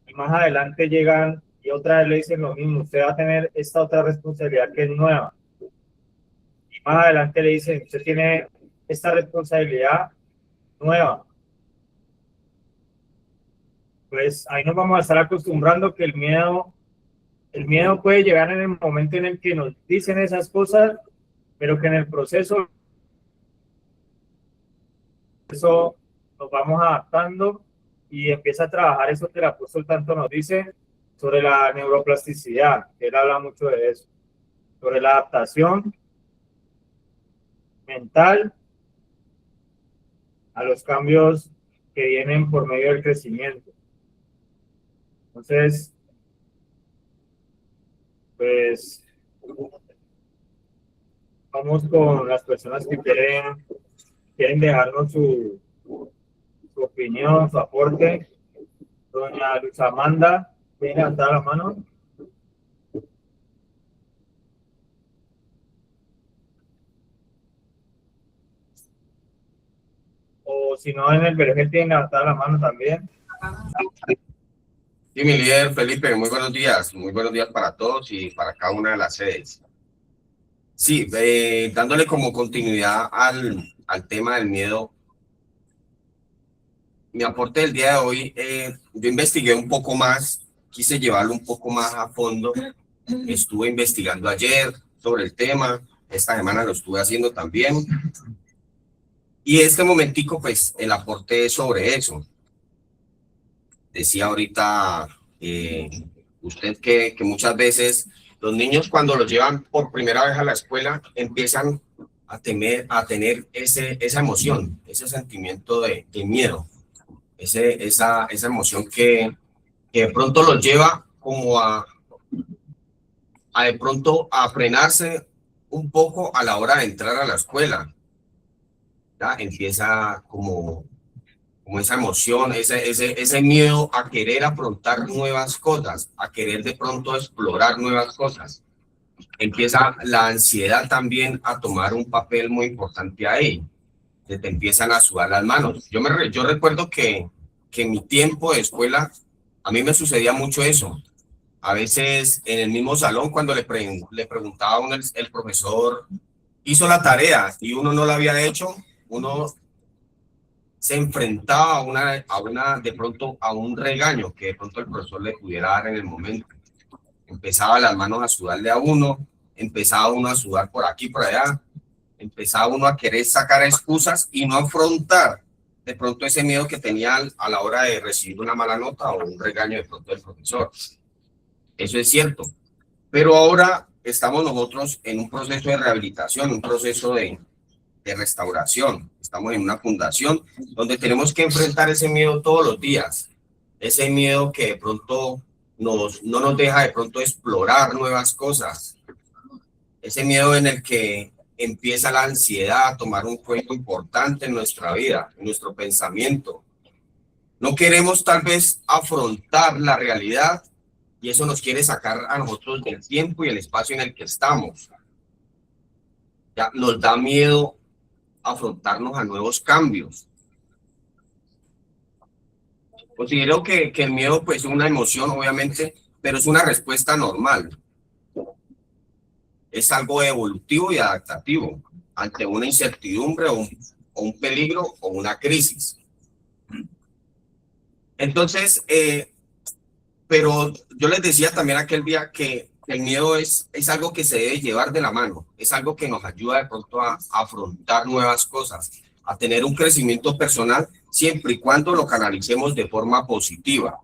y más adelante llegan y otra vez le dicen lo mismo, usted va a tener esta otra responsabilidad que es nueva. Y más adelante le dicen, usted tiene esta responsabilidad nueva. Pues ahí nos vamos a estar acostumbrando que el miedo puede llegar en el momento en el que nos dicen esas cosas, pero que en el proceso eso nos vamos adaptando y empieza a trabajar eso que el apóstol tanto nos dice sobre la neuroplasticidad, que él habla mucho de eso, sobre la adaptación mental a los cambios que vienen por medio del crecimiento. Entonces, pues vamos con las personas que quieren dejarnos su opinión, su aporte. Doña Luz Amanda, ¿viene a levantar la mano? o si no en el vergel tienen levantada la mano también. Sí, mi líder Felipe, muy buenos días para todos y para cada una de las sedes. Sí, dándole como continuidad al tema del miedo, mi aporte del día de hoy, yo investigué un poco más, quise llevarlo un poco más a fondo, estuve investigando ayer sobre el tema, esta semana lo estuve haciendo también, y este momentico, pues, el aporte es sobre eso. Decía ahorita usted que muchas veces los niños cuando los llevan por primera vez a la escuela empiezan a tener esa emoción, ese sentimiento de miedo, esa emoción que de pronto los lleva como a de pronto a frenarse un poco a la hora de entrar a la escuela. ¿Ya? Empieza como esa emoción, ese miedo a querer afrontar nuevas cosas, a querer de pronto explorar nuevas cosas. Empieza la ansiedad también a tomar un papel muy importante ahí. Se te empiezan a sudar las manos. Yo recuerdo que en mi tiempo de escuela a mí me sucedía mucho eso. A veces en el mismo salón cuando le preguntaba a uno el profesor hizo la tarea y uno no la había hecho, uno se enfrentaba de pronto a un regaño que de pronto el profesor le pudiera dar en el momento. Empezaba las manos a sudarle a uno, empezaba uno a sudar por aquí, por allá, empezaba uno a querer sacar excusas y no afrontar de pronto ese miedo que tenía a la hora de recibir una mala nota o un regaño de pronto del profesor. Eso es cierto. Pero ahora estamos nosotros en un proceso de rehabilitación, un proceso de restauración. Estamos en una fundación donde tenemos que enfrentar ese miedo todos los días. Ese miedo que de pronto no nos deja de pronto explorar nuevas cosas. Ese miedo en el que empieza la ansiedad a tomar un cuento importante en nuestra vida, en nuestro pensamiento. No queremos tal vez afrontar la realidad y eso nos quiere sacar a nosotros del tiempo y el espacio en el que estamos. Ya nos da miedo afrontarnos a nuevos cambios. Considero que el miedo pues es una emoción obviamente, pero es una respuesta normal. Es algo evolutivo y adaptativo ante una incertidumbre o un peligro o una crisis. Entonces, pero yo les decía también aquel día que el miedo es algo que se debe llevar de la mano, es algo que nos ayuda de pronto a afrontar nuevas cosas, a tener un crecimiento personal, siempre y cuando lo canalicemos de forma positiva.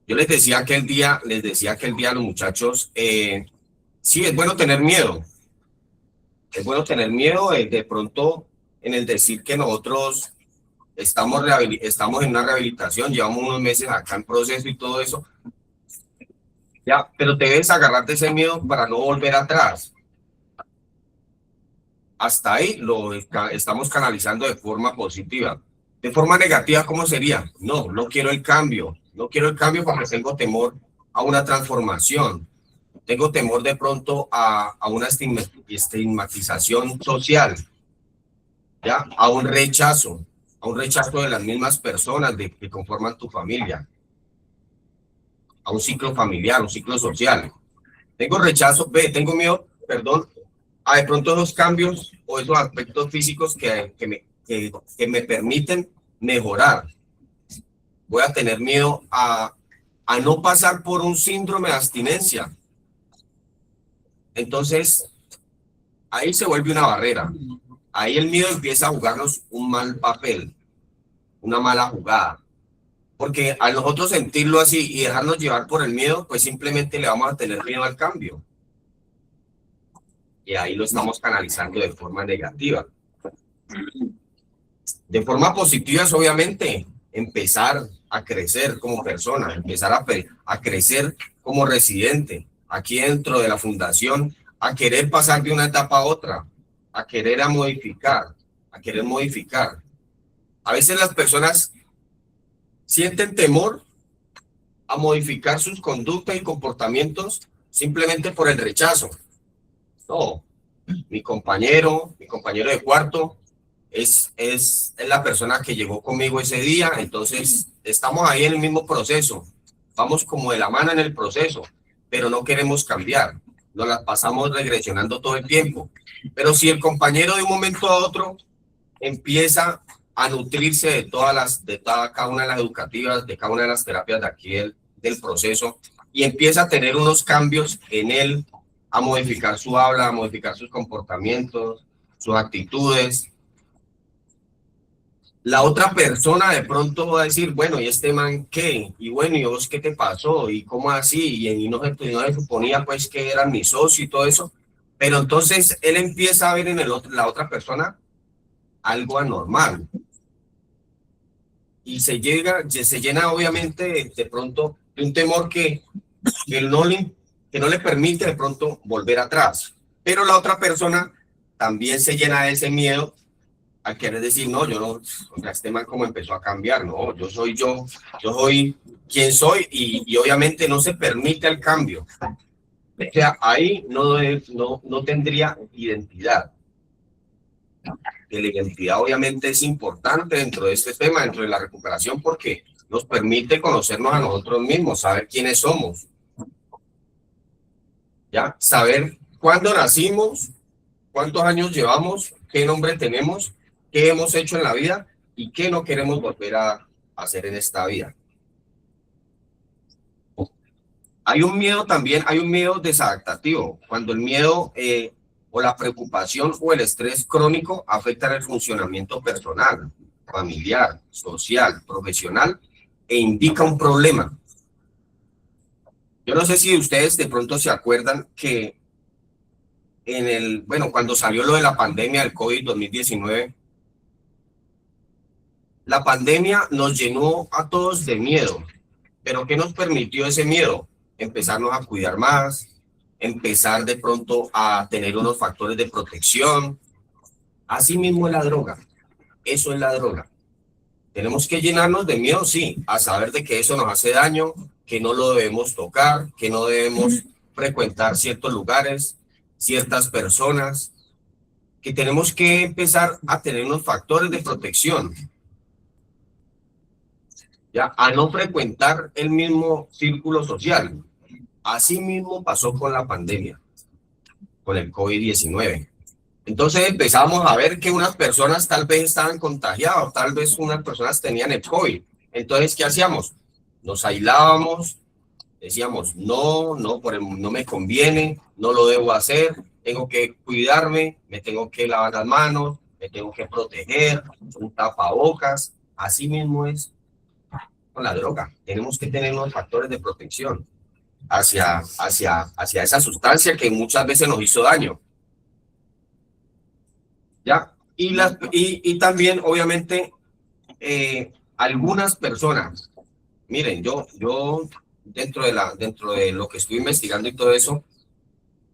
Yo les decía aquel día a los muchachos, sí, es bueno tener miedo. Es bueno tener miedo de pronto en el decir que nosotros estamos en una rehabilitación, llevamos unos meses acá en proceso y todo eso. Ya, pero te debes agarrar de ese miedo para no volver atrás. Hasta ahí lo estamos canalizando de forma positiva. De forma negativa, ¿cómo sería? No quiero el cambio. No quiero el cambio porque tengo temor a una transformación. Tengo temor de pronto a una estigmatización social, ¿ya? A un rechazo de las mismas personas que conforman tu familia, a un ciclo familiar, un ciclo social. Tengo miedo, a de pronto esos cambios o esos aspectos físicos que me permiten mejorar. Voy a tener miedo a no pasar por un síndrome de abstinencia. Entonces, ahí se vuelve una barrera. Ahí el miedo empieza a jugarnos un mal papel, una mala jugada. Porque al nosotros sentirlo así y dejarnos llevar por el miedo, pues simplemente le vamos a tener miedo al cambio. Y ahí lo estamos canalizando de forma negativa. De forma positiva es obviamente empezar a crecer como persona, empezar a crecer como residente aquí dentro de la fundación, a querer pasar de una etapa a otra, a querer modificar. A veces las personas sienten temor a modificar sus conductas y comportamientos simplemente por el rechazo. No, mi compañero de cuarto es la persona que llegó conmigo ese día, entonces estamos ahí en el mismo proceso, vamos como de la mano en el proceso, pero no queremos cambiar, nos la pasamos regresionando todo el tiempo. Pero si el compañero de un momento a otro empieza a nutrirse de cada una de las educativas, de cada una de las terapias de aquí del proceso, y empieza a tener unos cambios en él, a modificar su habla, a modificar sus comportamientos, sus actitudes, la otra persona de pronto va a decir, bueno, ¿y este man qué? Y bueno, ¿y vos qué te pasó? ¿Y cómo así? Y no se suponía pues que era mi socio y todo eso. Pero entonces él empieza a ver en la otra persona algo anormal. Y se llena obviamente de pronto de un temor que no le permite de pronto volver atrás. Pero la otra persona también se llena de ese miedo a querer decir, no, yo no, o sea, este man como empezó a cambiar, no, yo soy quien soy y obviamente no se permite el cambio. O sea, ahí no tendría identidad. La identidad obviamente es importante dentro de este tema, dentro de la recuperación, porque nos permite conocernos a nosotros mismos, saber quiénes somos. ¿Ya? Saber cuándo nacimos, cuántos años llevamos, qué nombre tenemos, qué hemos hecho en la vida y qué no queremos volver a hacer en esta vida. Hay un miedo también, hay un miedo desadaptativo, cuando el miedo o la preocupación o el estrés crónico afectan el funcionamiento personal, familiar, social, profesional e indica un problema. Yo no sé si ustedes de pronto se acuerdan que cuando salió lo de la pandemia del COVID-2019, la pandemia nos llenó a todos de miedo, pero ¿qué nos permitió ese miedo? Empezarnos a cuidar más, empezar de pronto a tener unos factores de protección. Así mismo es la droga, eso es la droga. Tenemos que llenarnos de miedo, sí, a saber de que eso nos hace daño, que no lo debemos tocar, que no debemos frecuentar ciertos lugares, ciertas personas, que tenemos que empezar a tener unos factores de protección. Ya, a no frecuentar el mismo círculo social. Así mismo pasó con la pandemia, con el COVID-19. Entonces empezamos a ver que unas personas tal vez estaban contagiadas, tal vez unas personas tenían el COVID. Entonces, ¿qué hacíamos? Nos aislábamos, decíamos, no me conviene, no lo debo hacer, tengo que cuidarme, me tengo que lavar las manos, me tengo que proteger, un tapabocas. Así mismo es con la droga. Tenemos que tener unos factores de protección hacia esa sustancia que muchas veces nos hizo daño. ¿Ya? Y también, obviamente, algunas personas, miren, yo dentro de lo que estuve investigando y todo eso,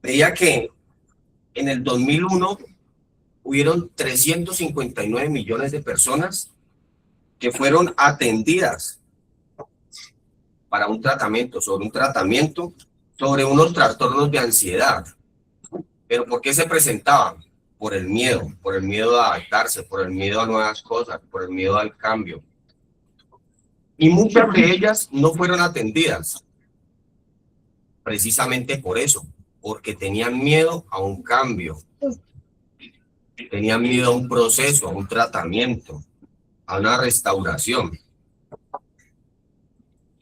veía que en el 2001 hubieron 359 millones de personas que fueron atendidas para un tratamiento, sobre unos trastornos de ansiedad. ¿Pero por qué se presentaban? Por el miedo a adaptarse, por el miedo a nuevas cosas, por el miedo al cambio. Y muchas de ellas no fueron atendidas, precisamente por eso, porque tenían miedo a un cambio, tenían miedo a un proceso, a un tratamiento, a una restauración.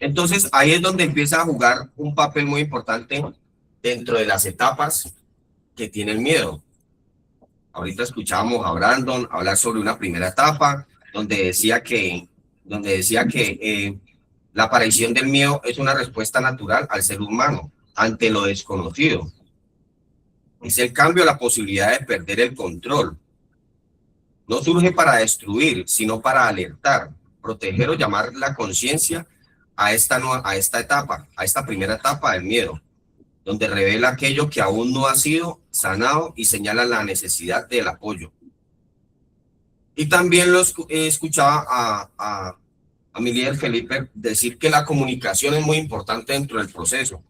Entonces ahí es donde empieza a jugar un papel muy importante dentro de las etapas que tiene el miedo. Ahorita escuchábamos a Brandon hablar sobre una primera etapa donde decía que la aparición del miedo es una respuesta natural al ser humano ante lo desconocido. Es el cambio, la posibilidad de perder el control. No surge para destruir, sino para alertar, proteger o llamar la conciencia a esta etapa, a esta primera etapa del miedo, donde revela aquello que aún no ha sido sanado y señala la necesidad del apoyo. Y también escuchaba a mi líder Felipe decir que la comunicación es muy importante dentro del proceso.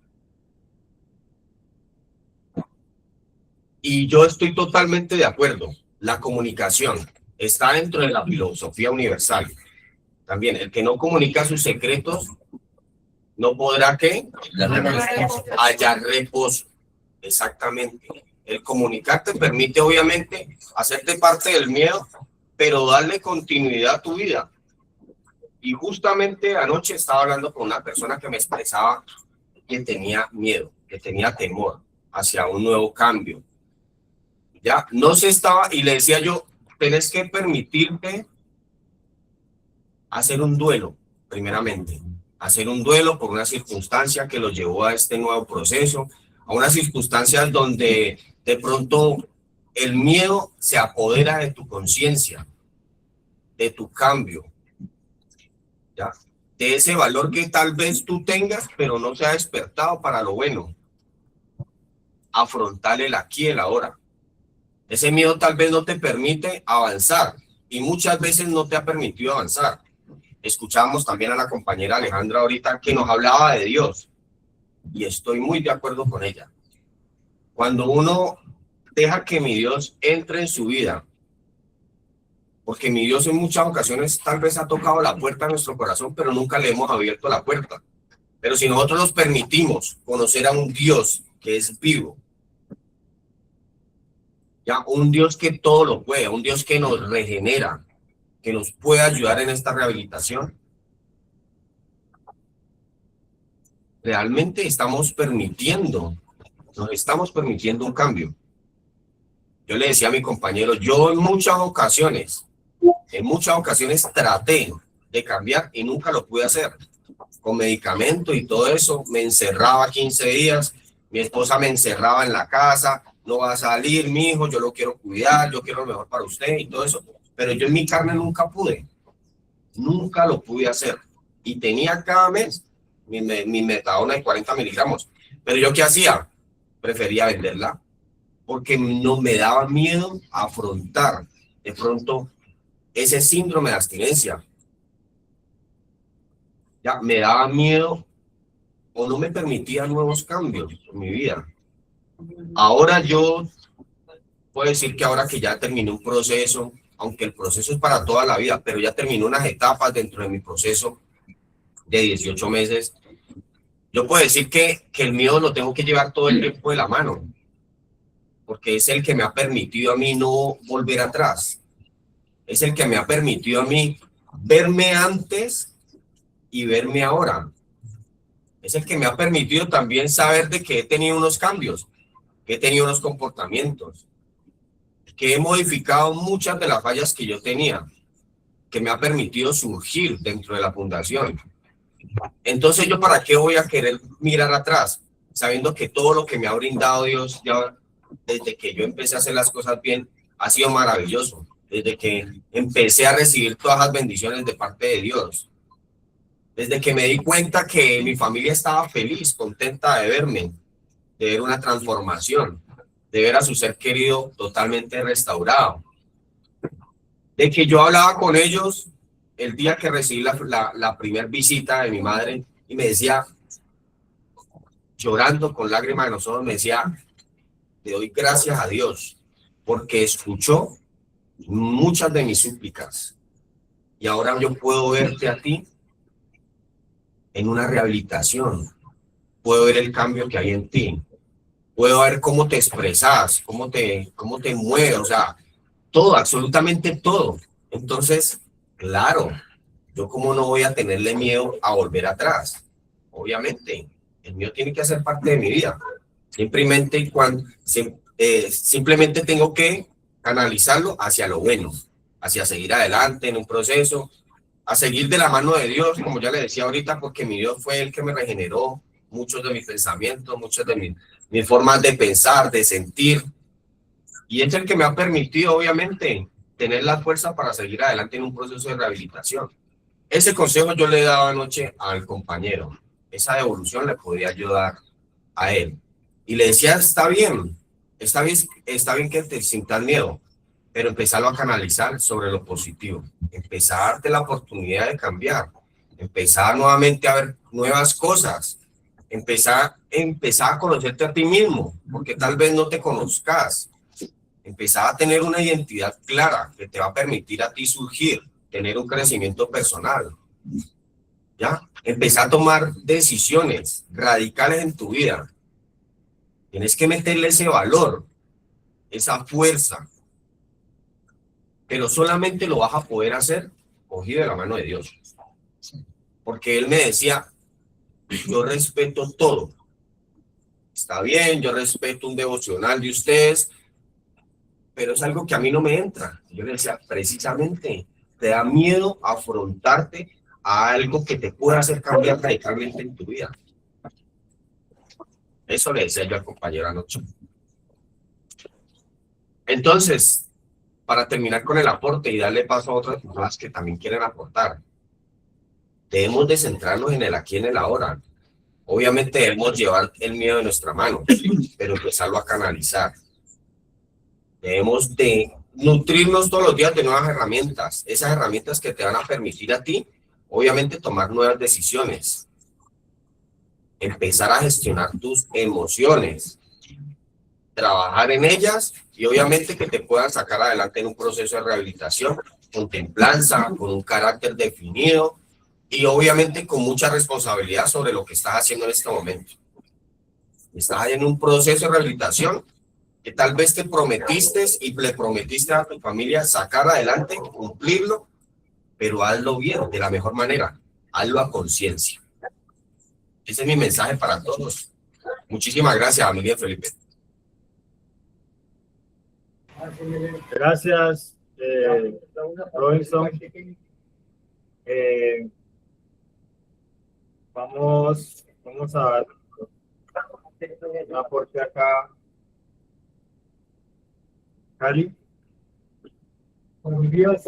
Y yo estoy totalmente de acuerdo. La comunicación. está dentro de la filosofía universal. También, el que no comunica sus secretos no podrá, ¿qué? Hallar reposo. Exactamente. El comunicar te permite, obviamente, hacerte parte del miedo, pero darle continuidad a tu vida. Y justamente anoche estaba hablando con una persona que me expresaba que tenía miedo, que tenía temor hacia un nuevo cambio. Ya no se estaba, y le decía yo, tenés que permitirte hacer un duelo, primeramente. Hacer un duelo por una circunstancia que lo llevó a este nuevo proceso, a unas circunstancias donde de pronto el miedo se apodera de tu conciencia, de tu cambio, ¿ya? De ese valor que tal vez tú tengas, pero no se ha despertado para lo bueno. Afrontar el aquí y el ahora. Ese miedo tal vez no te permite avanzar y muchas veces no te ha permitido avanzar. Escuchamos también a la compañera Alejandra ahorita que nos hablaba de Dios y estoy muy de acuerdo con ella. Cuando uno deja que mi Dios entre en su vida, porque mi Dios en muchas ocasiones tal vez ha tocado la puerta de nuestro corazón, pero nunca le hemos abierto la puerta. Pero si nosotros nos permitimos conocer a un Dios que es vivo, ya un Dios que todo lo puede, un Dios que nos regenera, que nos puede ayudar en esta rehabilitación, realmente nos estamos permitiendo un cambio. Yo le decía a mi compañero, yo en muchas ocasiones traté de cambiar y nunca lo pude hacer. Con medicamentos y todo eso, me encerraba 15 días, mi esposa me encerraba en la casa, no va a salir, mi hijo, yo lo quiero cuidar, yo quiero lo mejor para usted y todo eso. Pero yo en mi carne nunca lo pude hacer. Y tenía cada mes mi metadona de 40 miligramos. Pero yo, ¿qué hacía? Prefería venderla porque no me daba miedo afrontar de pronto ese síndrome de abstinencia. Ya me daba miedo o no me permitía nuevos cambios en mi vida. Ahora yo puedo decir que ahora que ya terminé un proceso, aunque el proceso es para toda la vida, pero ya terminé unas etapas dentro de mi proceso de 18 meses, yo puedo decir que el miedo lo tengo que llevar todo el tiempo de la mano, porque es el que me ha permitido a mí no volver atrás. Es el que me ha permitido a mí verme antes y verme ahora. Es el que me ha permitido también saber de que he tenido unos cambios, que he tenido unos comportamientos, que he modificado muchas de las fallas que yo tenía, que me ha permitido surgir dentro de la fundación. Entonces, ¿yo para qué voy a querer mirar atrás? Sabiendo que todo lo que me ha brindado Dios, ya desde que yo empecé a hacer las cosas bien, ha sido maravilloso. Desde que empecé a recibir todas las bendiciones de parte de Dios. Desde que me di cuenta que mi familia estaba feliz, contenta de verme, de ver una transformación, de ver a su ser querido totalmente restaurado. De que yo hablaba con ellos el día que recibí la primera visita de mi madre y me decía, llorando con lágrimas en los ojos, me decía, le doy gracias a Dios porque escuchó muchas de mis súplicas y ahora yo puedo verte a ti en una rehabilitación, puedo ver el cambio que hay en ti, puedo ver cómo te expresas, cómo te mueves, o sea, todo, absolutamente todo. Entonces, claro, yo como no voy a tenerle miedo a volver atrás. Obviamente, el miedo tiene que hacer parte de mi vida. Simplemente tengo que canalizarlo hacia lo bueno, hacia seguir adelante en un proceso, a seguir de la mano de Dios, como ya le decía ahorita, porque mi Dios fue el que me regeneró muchos de mis pensamientos, muchas de mis formas de pensar, de sentir, y es el que me ha permitido, obviamente, tener la fuerza para seguir adelante en un proceso de rehabilitación. Ese consejo yo le daba anoche al compañero, esa devolución le podía ayudar a él, y le decía, está bien que te sientas miedo, pero empezarlo a canalizar sobre lo positivo, empezar a darte la oportunidad de cambiar, empezar nuevamente a ver nuevas cosas, empezar a conocerte a ti mismo, porque tal vez no te conozcas, Empezar a tener una identidad clara que te va a permitir a ti surgir, tener un crecimiento personal. ¿Ya? Empezar a tomar decisiones radicales en tu vida. Tienes que meterle ese valor, esa fuerza. Pero solamente lo vas a poder hacer cogido de la mano de Dios. Porque Él me decía, yo respeto todo. Está bien, yo respeto un devocional de ustedes, pero es algo que a mí no me entra. Yo le decía, precisamente, te da miedo afrontarte a algo que te pueda hacer cambiar radicalmente en tu vida. Eso le decía yo al compañero anoche. Entonces, para terminar con el aporte y darle paso a otras personas que también quieren aportar, debemos de centrarnos en el aquí y en el ahora. Obviamente debemos llevar el miedo en nuestra mano, pero empezarlo a canalizar. Debemos de nutrirnos todos los días de nuevas herramientas, esas herramientas que te van a permitir a ti, obviamente, tomar nuevas decisiones, empezar a gestionar tus emociones, trabajar en ellas y obviamente que te puedan sacar adelante en un proceso de rehabilitación, con templanza, con un carácter definido y obviamente con mucha responsabilidad sobre lo que estás haciendo en este momento. Estás en un proceso de rehabilitación que tal vez te prometiste y le prometiste a tu familia sacar adelante, cumplirlo, pero hazlo bien, de la mejor manera, hazlo a conciencia. Ese es mi mensaje para todos. Muchísimas gracias, Amelia Felipe. Gracias, Robinson. Vamos a dar un aporte acá. Cali. Buenos días.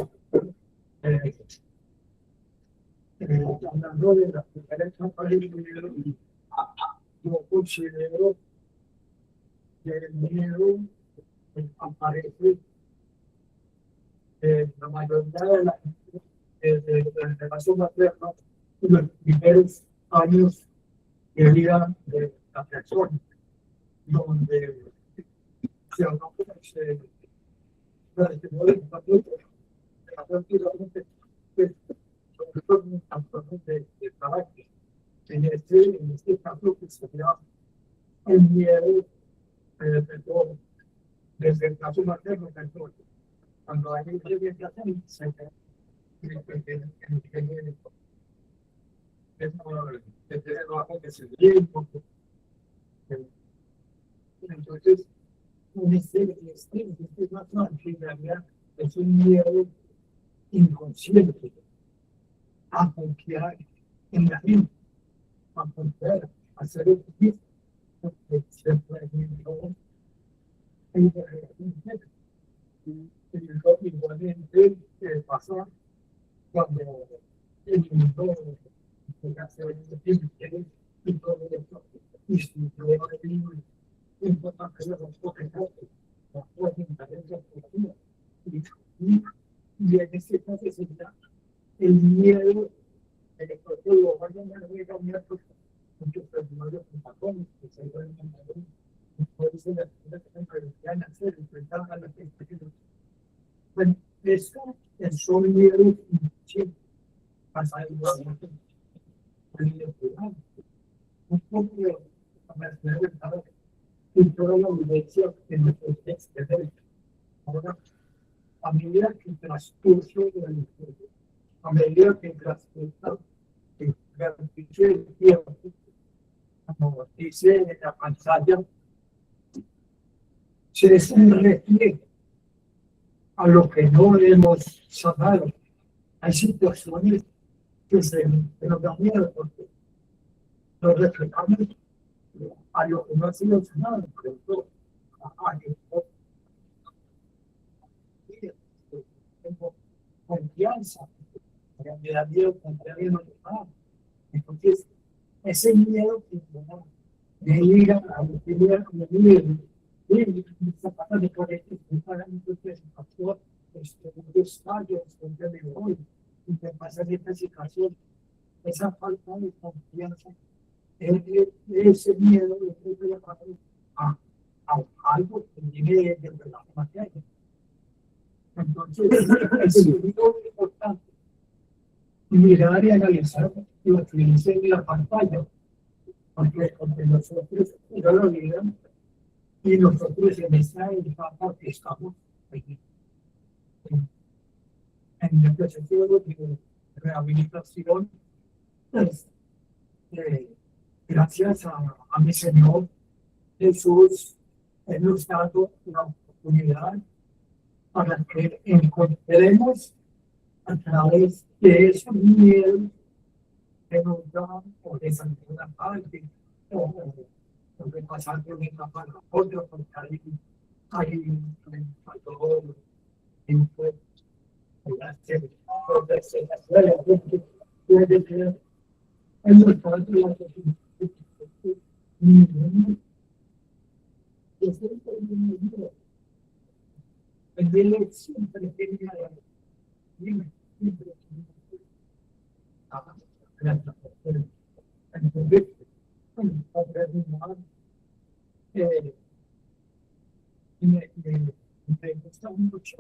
Hablando de la primera etapa del libro, yo considero que el miedo aparece en la mayoría de la gente de la zona materna en los primeros años de vida de la persona, donde se de carácter. En este caso, que sería el miedo de todo, desde el caso materno, cuando hay un orientación, se ve entonces, es un miedo inconsciente a confiar en la gente, a confiar, a hacer el mismo, porque siempre hay un igualmente pasa cuando el mundo hace el tiempo y todo esto, y si yo importante las cosas, y en este caso sería el miedo de que todo lo vayan a cambiar, pues muchos personajes con patrones que se van a cambiar, puede ser las cosas que van a hacer, enfrentar a las expectativas. Bueno, eso es un miedo inconsciente, pasa en los momentos, un poco de la y toda la vivencia en nuestros textos. Ahora, a medida que transcurso de la historia, a medida que transcurso el tiempo, como dice la pantalla, se refiere a lo que no hemos sanado. Hay situaciones que nos dan miedo porque nos reflejamos a lo que no ha sido sanado, por ejemplo, tengo confianza, me da miedo confiar en los demás. Entonces, ese miedo que me liga a lo que me liga, y esta parte de correcto, que para mí es un factor, los fallos, donde me voy, y me pasa esta situación, esa falta de confianza, ese miedo, a algo que viene de la materia. Entonces, es muy importante mirar y analizar lo que dice en la pantalla, porque nosotros no lo olvidamos y nosotros en esta etapa que estamos en el proceso de rehabilitación, pues, gracias a mi Señor Jesús, Él nos ha dado la oportunidad para que encontremos a través de esos miedos que nos dan o de salir de la parte o de pasar de una etapa a la otra, porque hay todo en siempre tenía me gusta mucho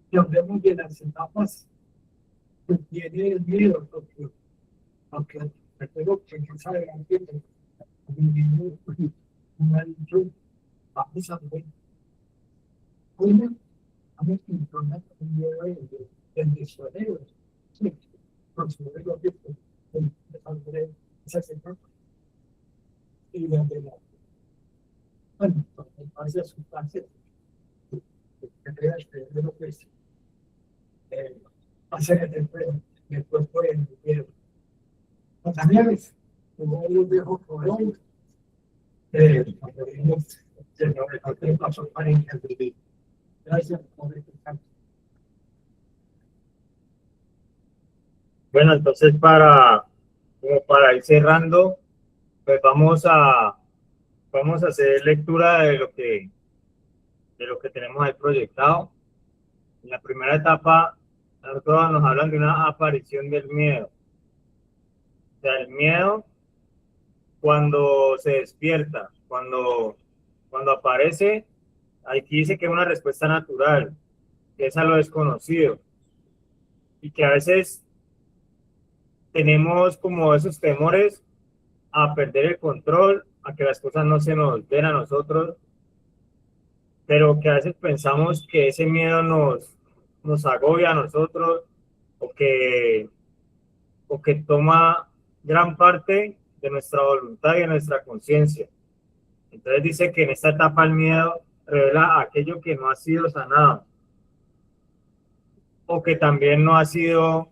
que hablemos de las etapas que tiene el miedo, porque recuerdo que yo sabía que me ha dicho, vamos a ver, una, a mí me informa el miedo del desuelero, sí, considero que desarrollé esas etapas y donde la, bueno, a esas sustancias que creas que es lo que es hacer el cuerpo en el también es como los dejo por hoy gracias por estar. Bueno, entonces como para ir cerrando, pues vamos a hacer lectura de lo que tenemos ahí proyectado. En la primera etapa, nosotros nos hablan de una aparición del miedo. O sea, el miedo cuando se despierta, cuando aparece, aquí dice que es una respuesta natural, que es a lo desconocido, y que a veces tenemos como esos temores a perder el control, a que las cosas no se nos den a nosotros, pero que a veces pensamos que ese miedo nos agobia a nosotros o que toma gran parte de nuestra voluntad y de nuestra conciencia. Entonces dice que en esta etapa el miedo revela aquello que no ha sido sanado o que también no ha sido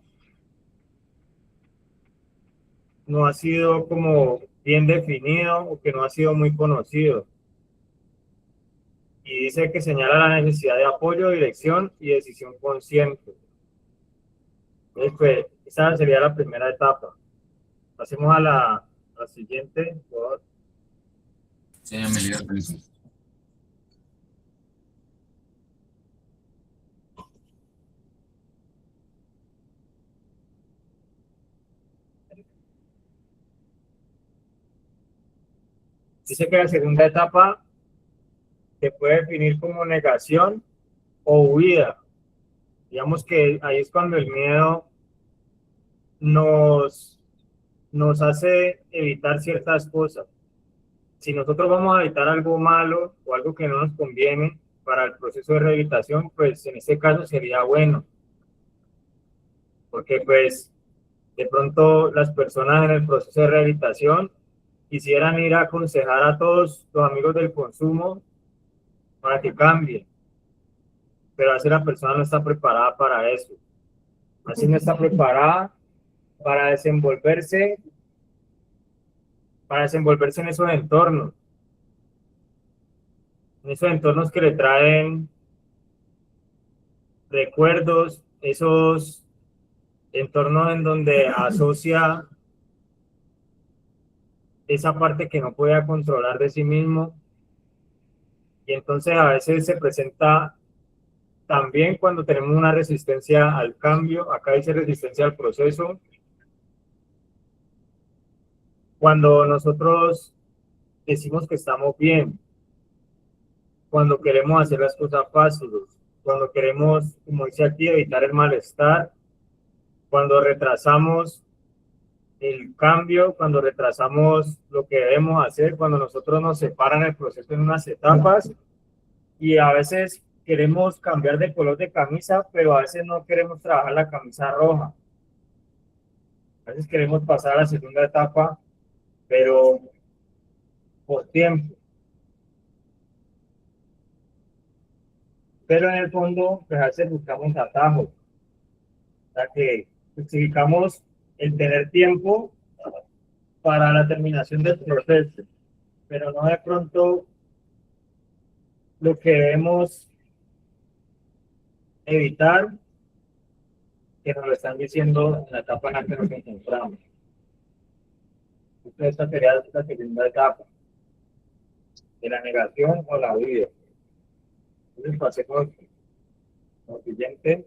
como bien definido o que no ha sido muy conocido. Y dice que señala la necesidad de apoyo, dirección y decisión consciente. Entonces, pues, esa sería la primera etapa. Pasemos a la siguiente, por favor. Señor Melgar, Dice que la segunda etapa se puede definir como negación o huida. Digamos que ahí es cuando el miedo nos hace evitar ciertas cosas. Si nosotros vamos a evitar algo malo o algo que no nos conviene para el proceso de rehabilitación, pues en este caso sería bueno. Porque pues de pronto las personas en el proceso de rehabilitación quisieran ir a aconsejar a todos los amigos del consumo para que cambien. Pero a veces la persona no está preparada para eso. Así no está preparada para desenvolverse en esos entornos. En esos entornos que le traen recuerdos, esos entornos en donde asocia esa parte que no puede controlar de sí mismo. Y entonces a veces se presenta también cuando tenemos una resistencia al cambio. Acá dice resistencia al proceso. Cuando nosotros decimos que estamos bien, cuando queremos hacer las cosas fáciles, cuando queremos, como dice aquí, evitar el malestar, cuando retrasamos el cambio, cuando retrasamos lo que debemos hacer, cuando nosotros nos separan el proceso en unas etapas y a veces queremos cambiar de color de camisa, pero a veces no queremos trabajar la camisa roja. A veces queremos pasar a la segunda etapa, pero por tiempo. Pero en el fondo, pues a veces buscamos atajos. O sea que justificamos el tener tiempo para la terminación del proceso, pero no de pronto lo que debemos evitar, que nos lo están diciendo en la etapa en la que nos encontramos. Esta sería la segunda etapa, de la negación o la huida. Entonces pasemos lo siguiente.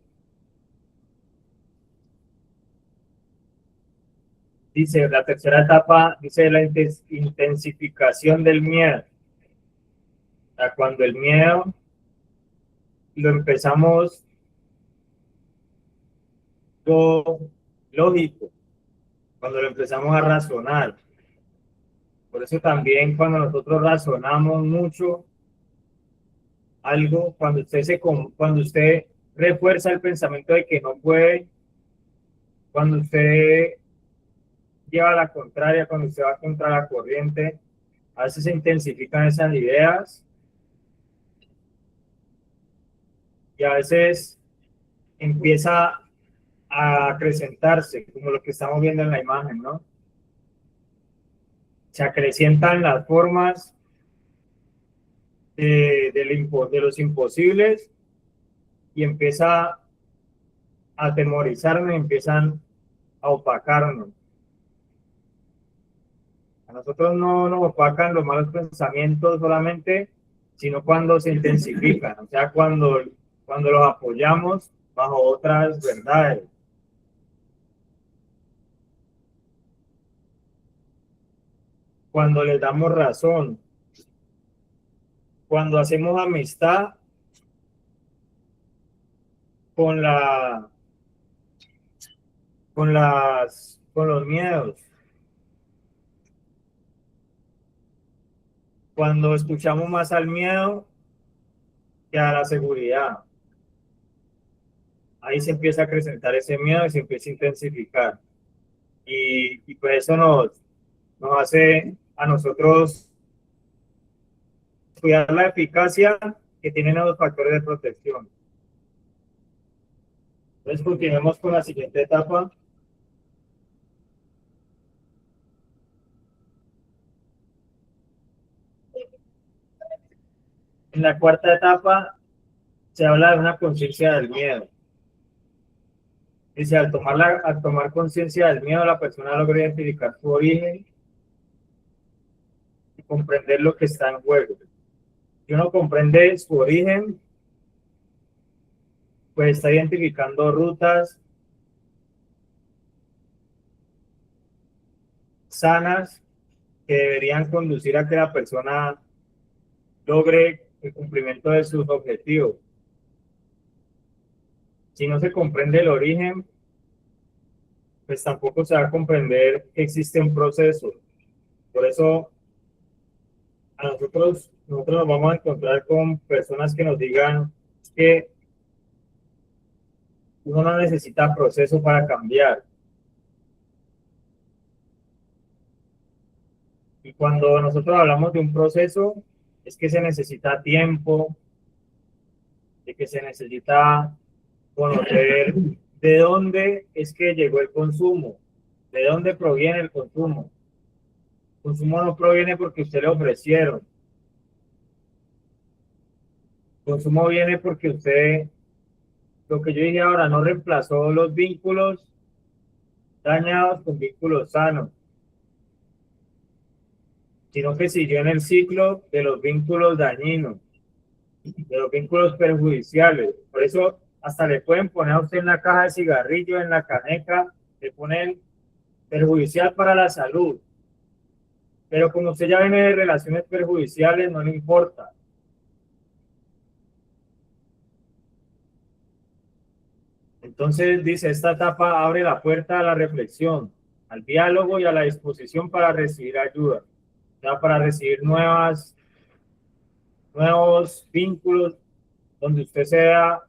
Dice, la tercera etapa, dice la intensificación del miedo. O sea, cuando el miedo lo empezamos lo lógico, cuando lo empezamos a razonar. Por eso también cuando nosotros razonamos mucho algo, cuando usted refuerza el pensamiento de que no puede, cuando usted lleva la contraria, cuando usted va contra la corriente, a veces se intensifican esas ideas y a veces empieza a acrecentarse, como lo que estamos viendo en la imagen, ¿no? Se acrecientan las formas de los imposibles y empieza a atemorizarnos, empiezan a opacarnos. A nosotros no nos opacan los malos pensamientos solamente, sino cuando se intensifican, o sea, cuando los apoyamos bajo otras verdades. Cuando les damos razón, cuando hacemos amistad con los miedos, cuando escuchamos más al miedo que a la seguridad, ahí se empieza a acrecentar ese miedo y se empieza a intensificar. Y pues eso nos hace a nosotros cuidar la eficacia que tienen los factores de protección. Entonces continuemos con la siguiente etapa. En la cuarta etapa se habla de una conciencia del miedo. Dice, al tomar conciencia del miedo, la persona logra identificar su origen y comprender lo que está en juego. Si uno comprende su origen, pues está identificando rutas sanas que deberían conducir a que la persona logre el cumplimiento de sus objetivos. Si no se comprende el origen, pues tampoco se va a comprender que existe un proceso. Por eso nosotros nos vamos a encontrar con personas que nos digan que uno no necesita proceso para cambiar. Y cuando nosotros hablamos de un proceso, es que se necesita tiempo, de que se necesita conocer de dónde es que llegó el consumo, de dónde proviene el consumo. El consumo no proviene porque usted le ofrecieron. El consumo viene porque usted, lo que yo dije ahora, no reemplazó los vínculos dañados con vínculos sanos, sino que siguió en el ciclo de los vínculos dañinos, de los vínculos perjudiciales. Por eso hasta le pueden poner a usted en la caja de cigarrillo, en la caneca, le ponen perjudicial para la salud. Pero como usted ya viene de relaciones perjudiciales, no le importa. Entonces dice, esta etapa abre la puerta a la reflexión, al diálogo y a la disposición para recibir ayuda, ya para recibir nuevos vínculos donde usted sea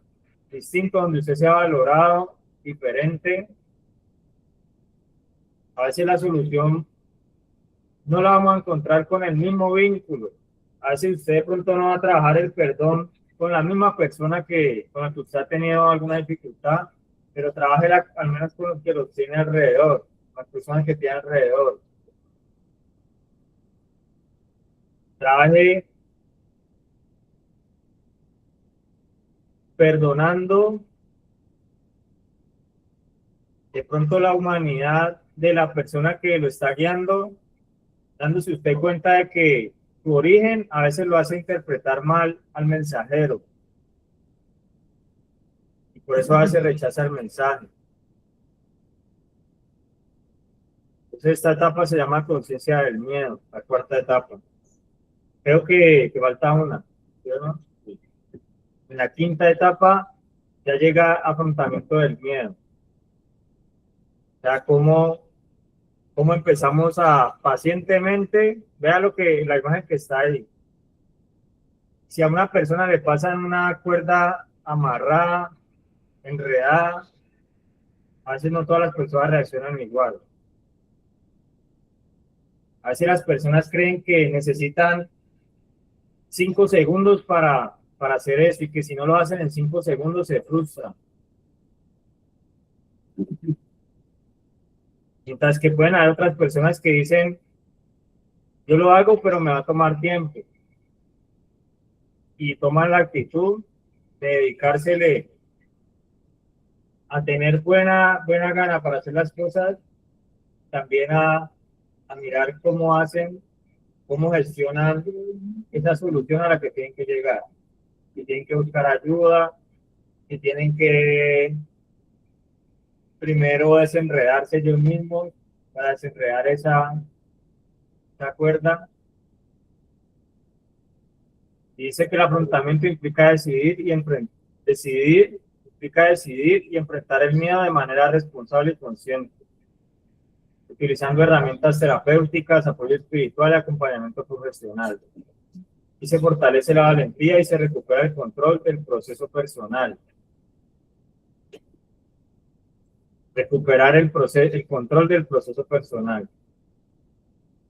distinto, donde usted sea valorado, diferente. A veces la solución no la vamos a encontrar con el mismo vínculo. A veces usted de pronto no va a trabajar el perdón con la misma persona con la que usted ha tenido alguna dificultad, pero trabaje al menos con los que los tiene alrededor, las personas que tiene alrededor. Trabaje perdonando de pronto la humanidad de la persona que lo está guiando, dándose usted cuenta de que su origen a veces lo hace interpretar mal al mensajero. Y por eso a veces rechaza el mensaje. Entonces esta etapa se llama conciencia del miedo, la cuarta etapa. Creo que falta una, ¿sí o no? Sí. En la quinta etapa ya llega afrontamiento del miedo. O sea, cómo empezamos a pacientemente, vea la imagen que está ahí. Si a una persona le pasan una cuerda amarrada, enredada, a veces no todas las personas reaccionan igual. A veces las personas creen que necesitan 5 segundos para hacer eso y que si no lo hacen en 5 segundos se frustran. Mientras que pueden haber otras personas que dicen, yo lo hago pero me va a tomar tiempo. Y toman la actitud de dedicársele a tener buena gana para hacer las cosas, también a mirar cómo hacen, cómo gestionan esa solución a la que tienen que llegar. Si tienen que buscar ayuda, si tienen que primero desenredarse ellos mismos para desenredar esa cuerda. Y dice que el afrontamiento implica decidir y enfrentar el miedo de manera responsable y consciente, utilizando herramientas terapéuticas, apoyo espiritual y acompañamiento profesional. Y se fortalece la valentía y se recupera el control del proceso personal. Recuperar el control del proceso personal.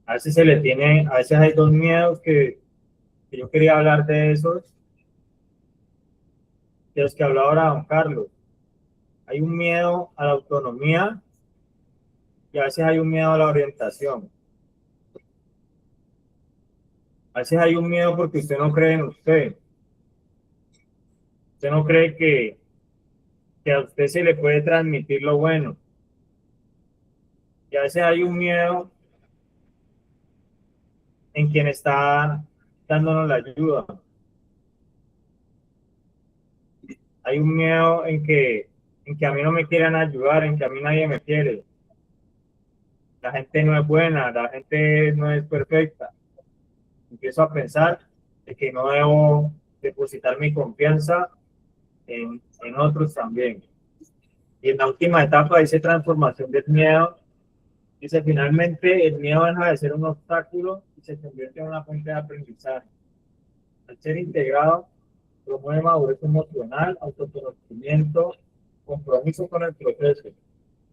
A veces a veces hay dos miedos que yo quería hablar de esos, de los que hablaba ahora don Carlos. Hay un miedo a la autonomía y a veces hay un miedo a la orientación. A veces hay un miedo porque usted no cree en usted. Usted no cree que a usted se le puede transmitir lo bueno. Y a veces hay un miedo en quien está dándonos la ayuda. Hay un miedo en que a mí no me quieran ayudar, en que a mí nadie me quiere. La gente no es buena, la gente no es perfecta. Empiezo a pensar de que no debo depositar mi confianza en otros también. Y en la última etapa dice transformación del miedo. Dice finalmente el miedo deja de ser un obstáculo y se convierte en una fuente de aprendizaje. Al ser integrado, promueve madurez emocional, autoconocimiento, compromiso con el proceso,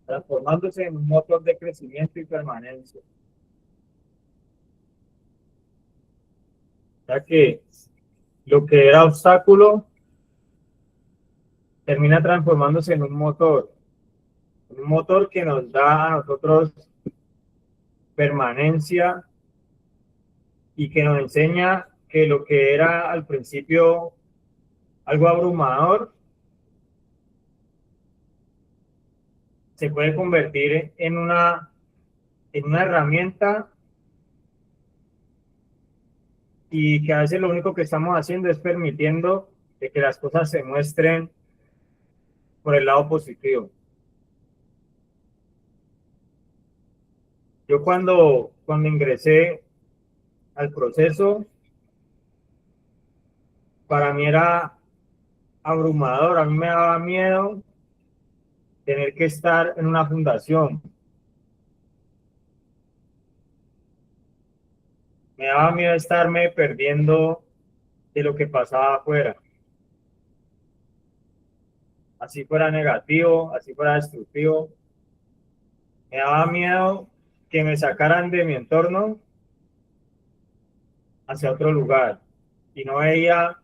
transformándose en un motor de crecimiento y permanencia. Ya que lo que era obstáculo termina transformándose en un motor que nos da a nosotros permanencia y que nos enseña que lo que era al principio algo abrumador se puede convertir en una herramienta y que a veces lo único que estamos haciendo es permitiendo de que las cosas se muestren por el lado positivo. Yo cuando ingresé al proceso, para mí era abrumador, a mí me daba miedo tener que estar en una fundación. Me daba miedo estarme perdiendo de lo que pasaba afuera. Así fuera negativo, así fuera destructivo. Me daba miedo que me sacaran de mi entorno hacia otro lugar. Y no veía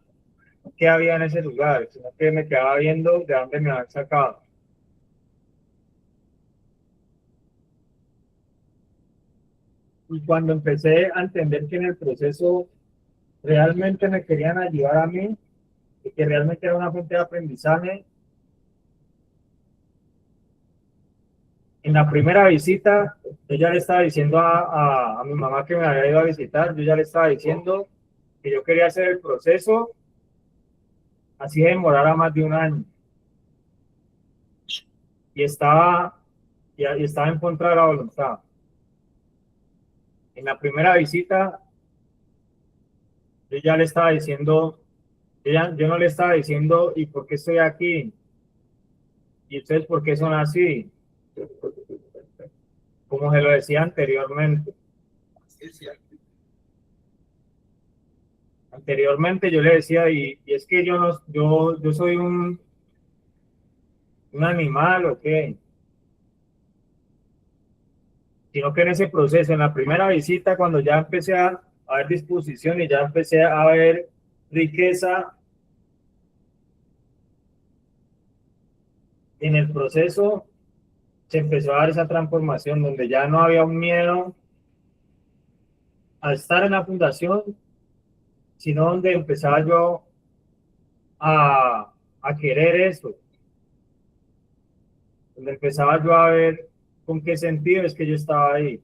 qué había en ese lugar, sino que me quedaba viendo de dónde me habían sacado. Y cuando empecé a entender que en el proceso realmente me querían ayudar a mí, y que realmente era una fuente de aprendizaje, en la primera visita, yo ya le estaba diciendo a mi mamá que me había ido a visitar, yo ya le estaba diciendo que yo quería hacer el proceso, así demorara más de un año. Y estaba en contra de la voluntad. En la primera visita, yo ya le estaba diciendo, yo no le estaba diciendo, ¿y por qué estoy aquí? ¿Y ustedes por qué son así? Como se lo decía anteriormente. Anteriormente yo le decía, y es que yo soy un animal o qué. Sino que en ese proceso, en la primera visita, cuando ya empecé a ver disposición y ya empecé a ver riqueza en el proceso, se empezó a dar esa transformación donde ya no había un miedo a estar en la fundación, sino donde empezaba yo a querer eso, donde empezaba yo a ver con qué sentido es que yo estaba ahí,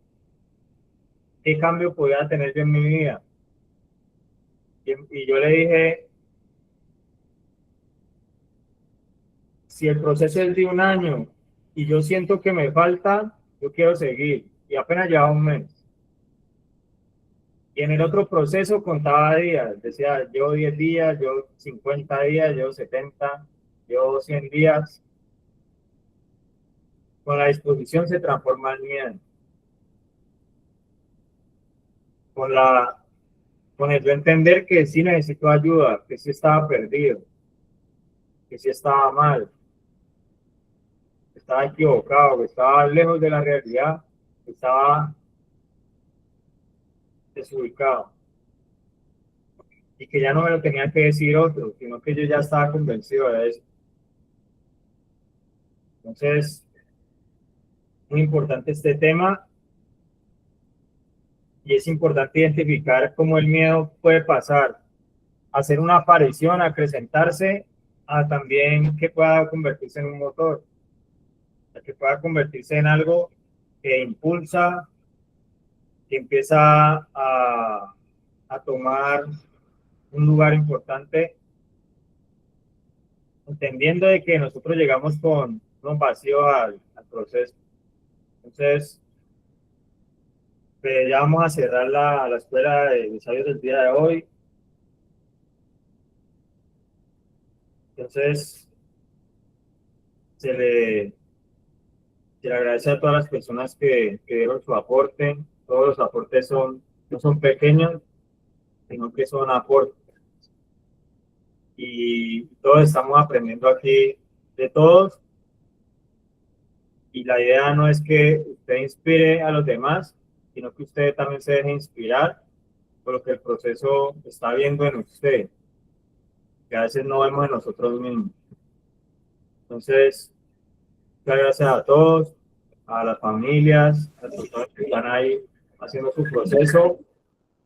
qué cambio podía tener yo en mi vida. Y yo le dije, si el proceso es de un año y yo siento que me falta, yo quiero seguir. Y apenas llevaba un mes. Y en el otro proceso contaba días. Decía, yo 10 días, yo 50 días, yo 70, yo 100 días. Con la disposición se transforma el miedo. Con el yo entender que sí necesito ayuda, que sí estaba perdido, que sí estaba mal, que estaba equivocado, que estaba lejos de la realidad, que estaba desubicado. Y que ya no me lo tenía que decir otro, sino que yo ya estaba convencido de eso. Entonces, muy importante este tema y es importante identificar cómo el miedo puede pasar a ser una aparición, a acrecentarse, a también que pueda convertirse en un motor, a que pueda convertirse en algo que impulsa, que empieza a tomar un lugar importante, entendiendo de que nosotros llegamos con un vacío al proceso. Entonces, ya vamos a cerrar la escuela de sabios del día de hoy. Entonces, se le agradece a todas las personas que dieron su aporte. Todos los aportes no son pequeños, sino que son aportes. Y todos estamos aprendiendo aquí de todos. Y la idea no es que usted inspire a los demás, sino que usted también se deje inspirar por lo que el proceso está viendo en usted, que a veces no vemos en nosotros mismos. Entonces, muchas gracias a todos, a las familias, a las personas que están ahí haciendo su proceso,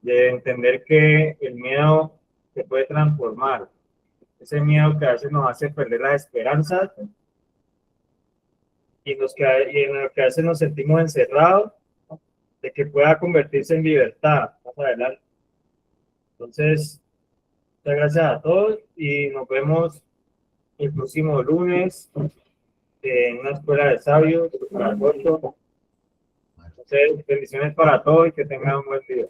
de entender que el miedo se puede transformar. Ese miedo que a veces nos hace perder la esperanza y en lo que a veces nos sentimos encerrados, de que pueda convertirse en libertad más adelante. Entonces, muchas gracias a todos y nos vemos el próximo lunes en una escuela de sabios para el corto. Entonces, bendiciones para todos y que tengan un buen día.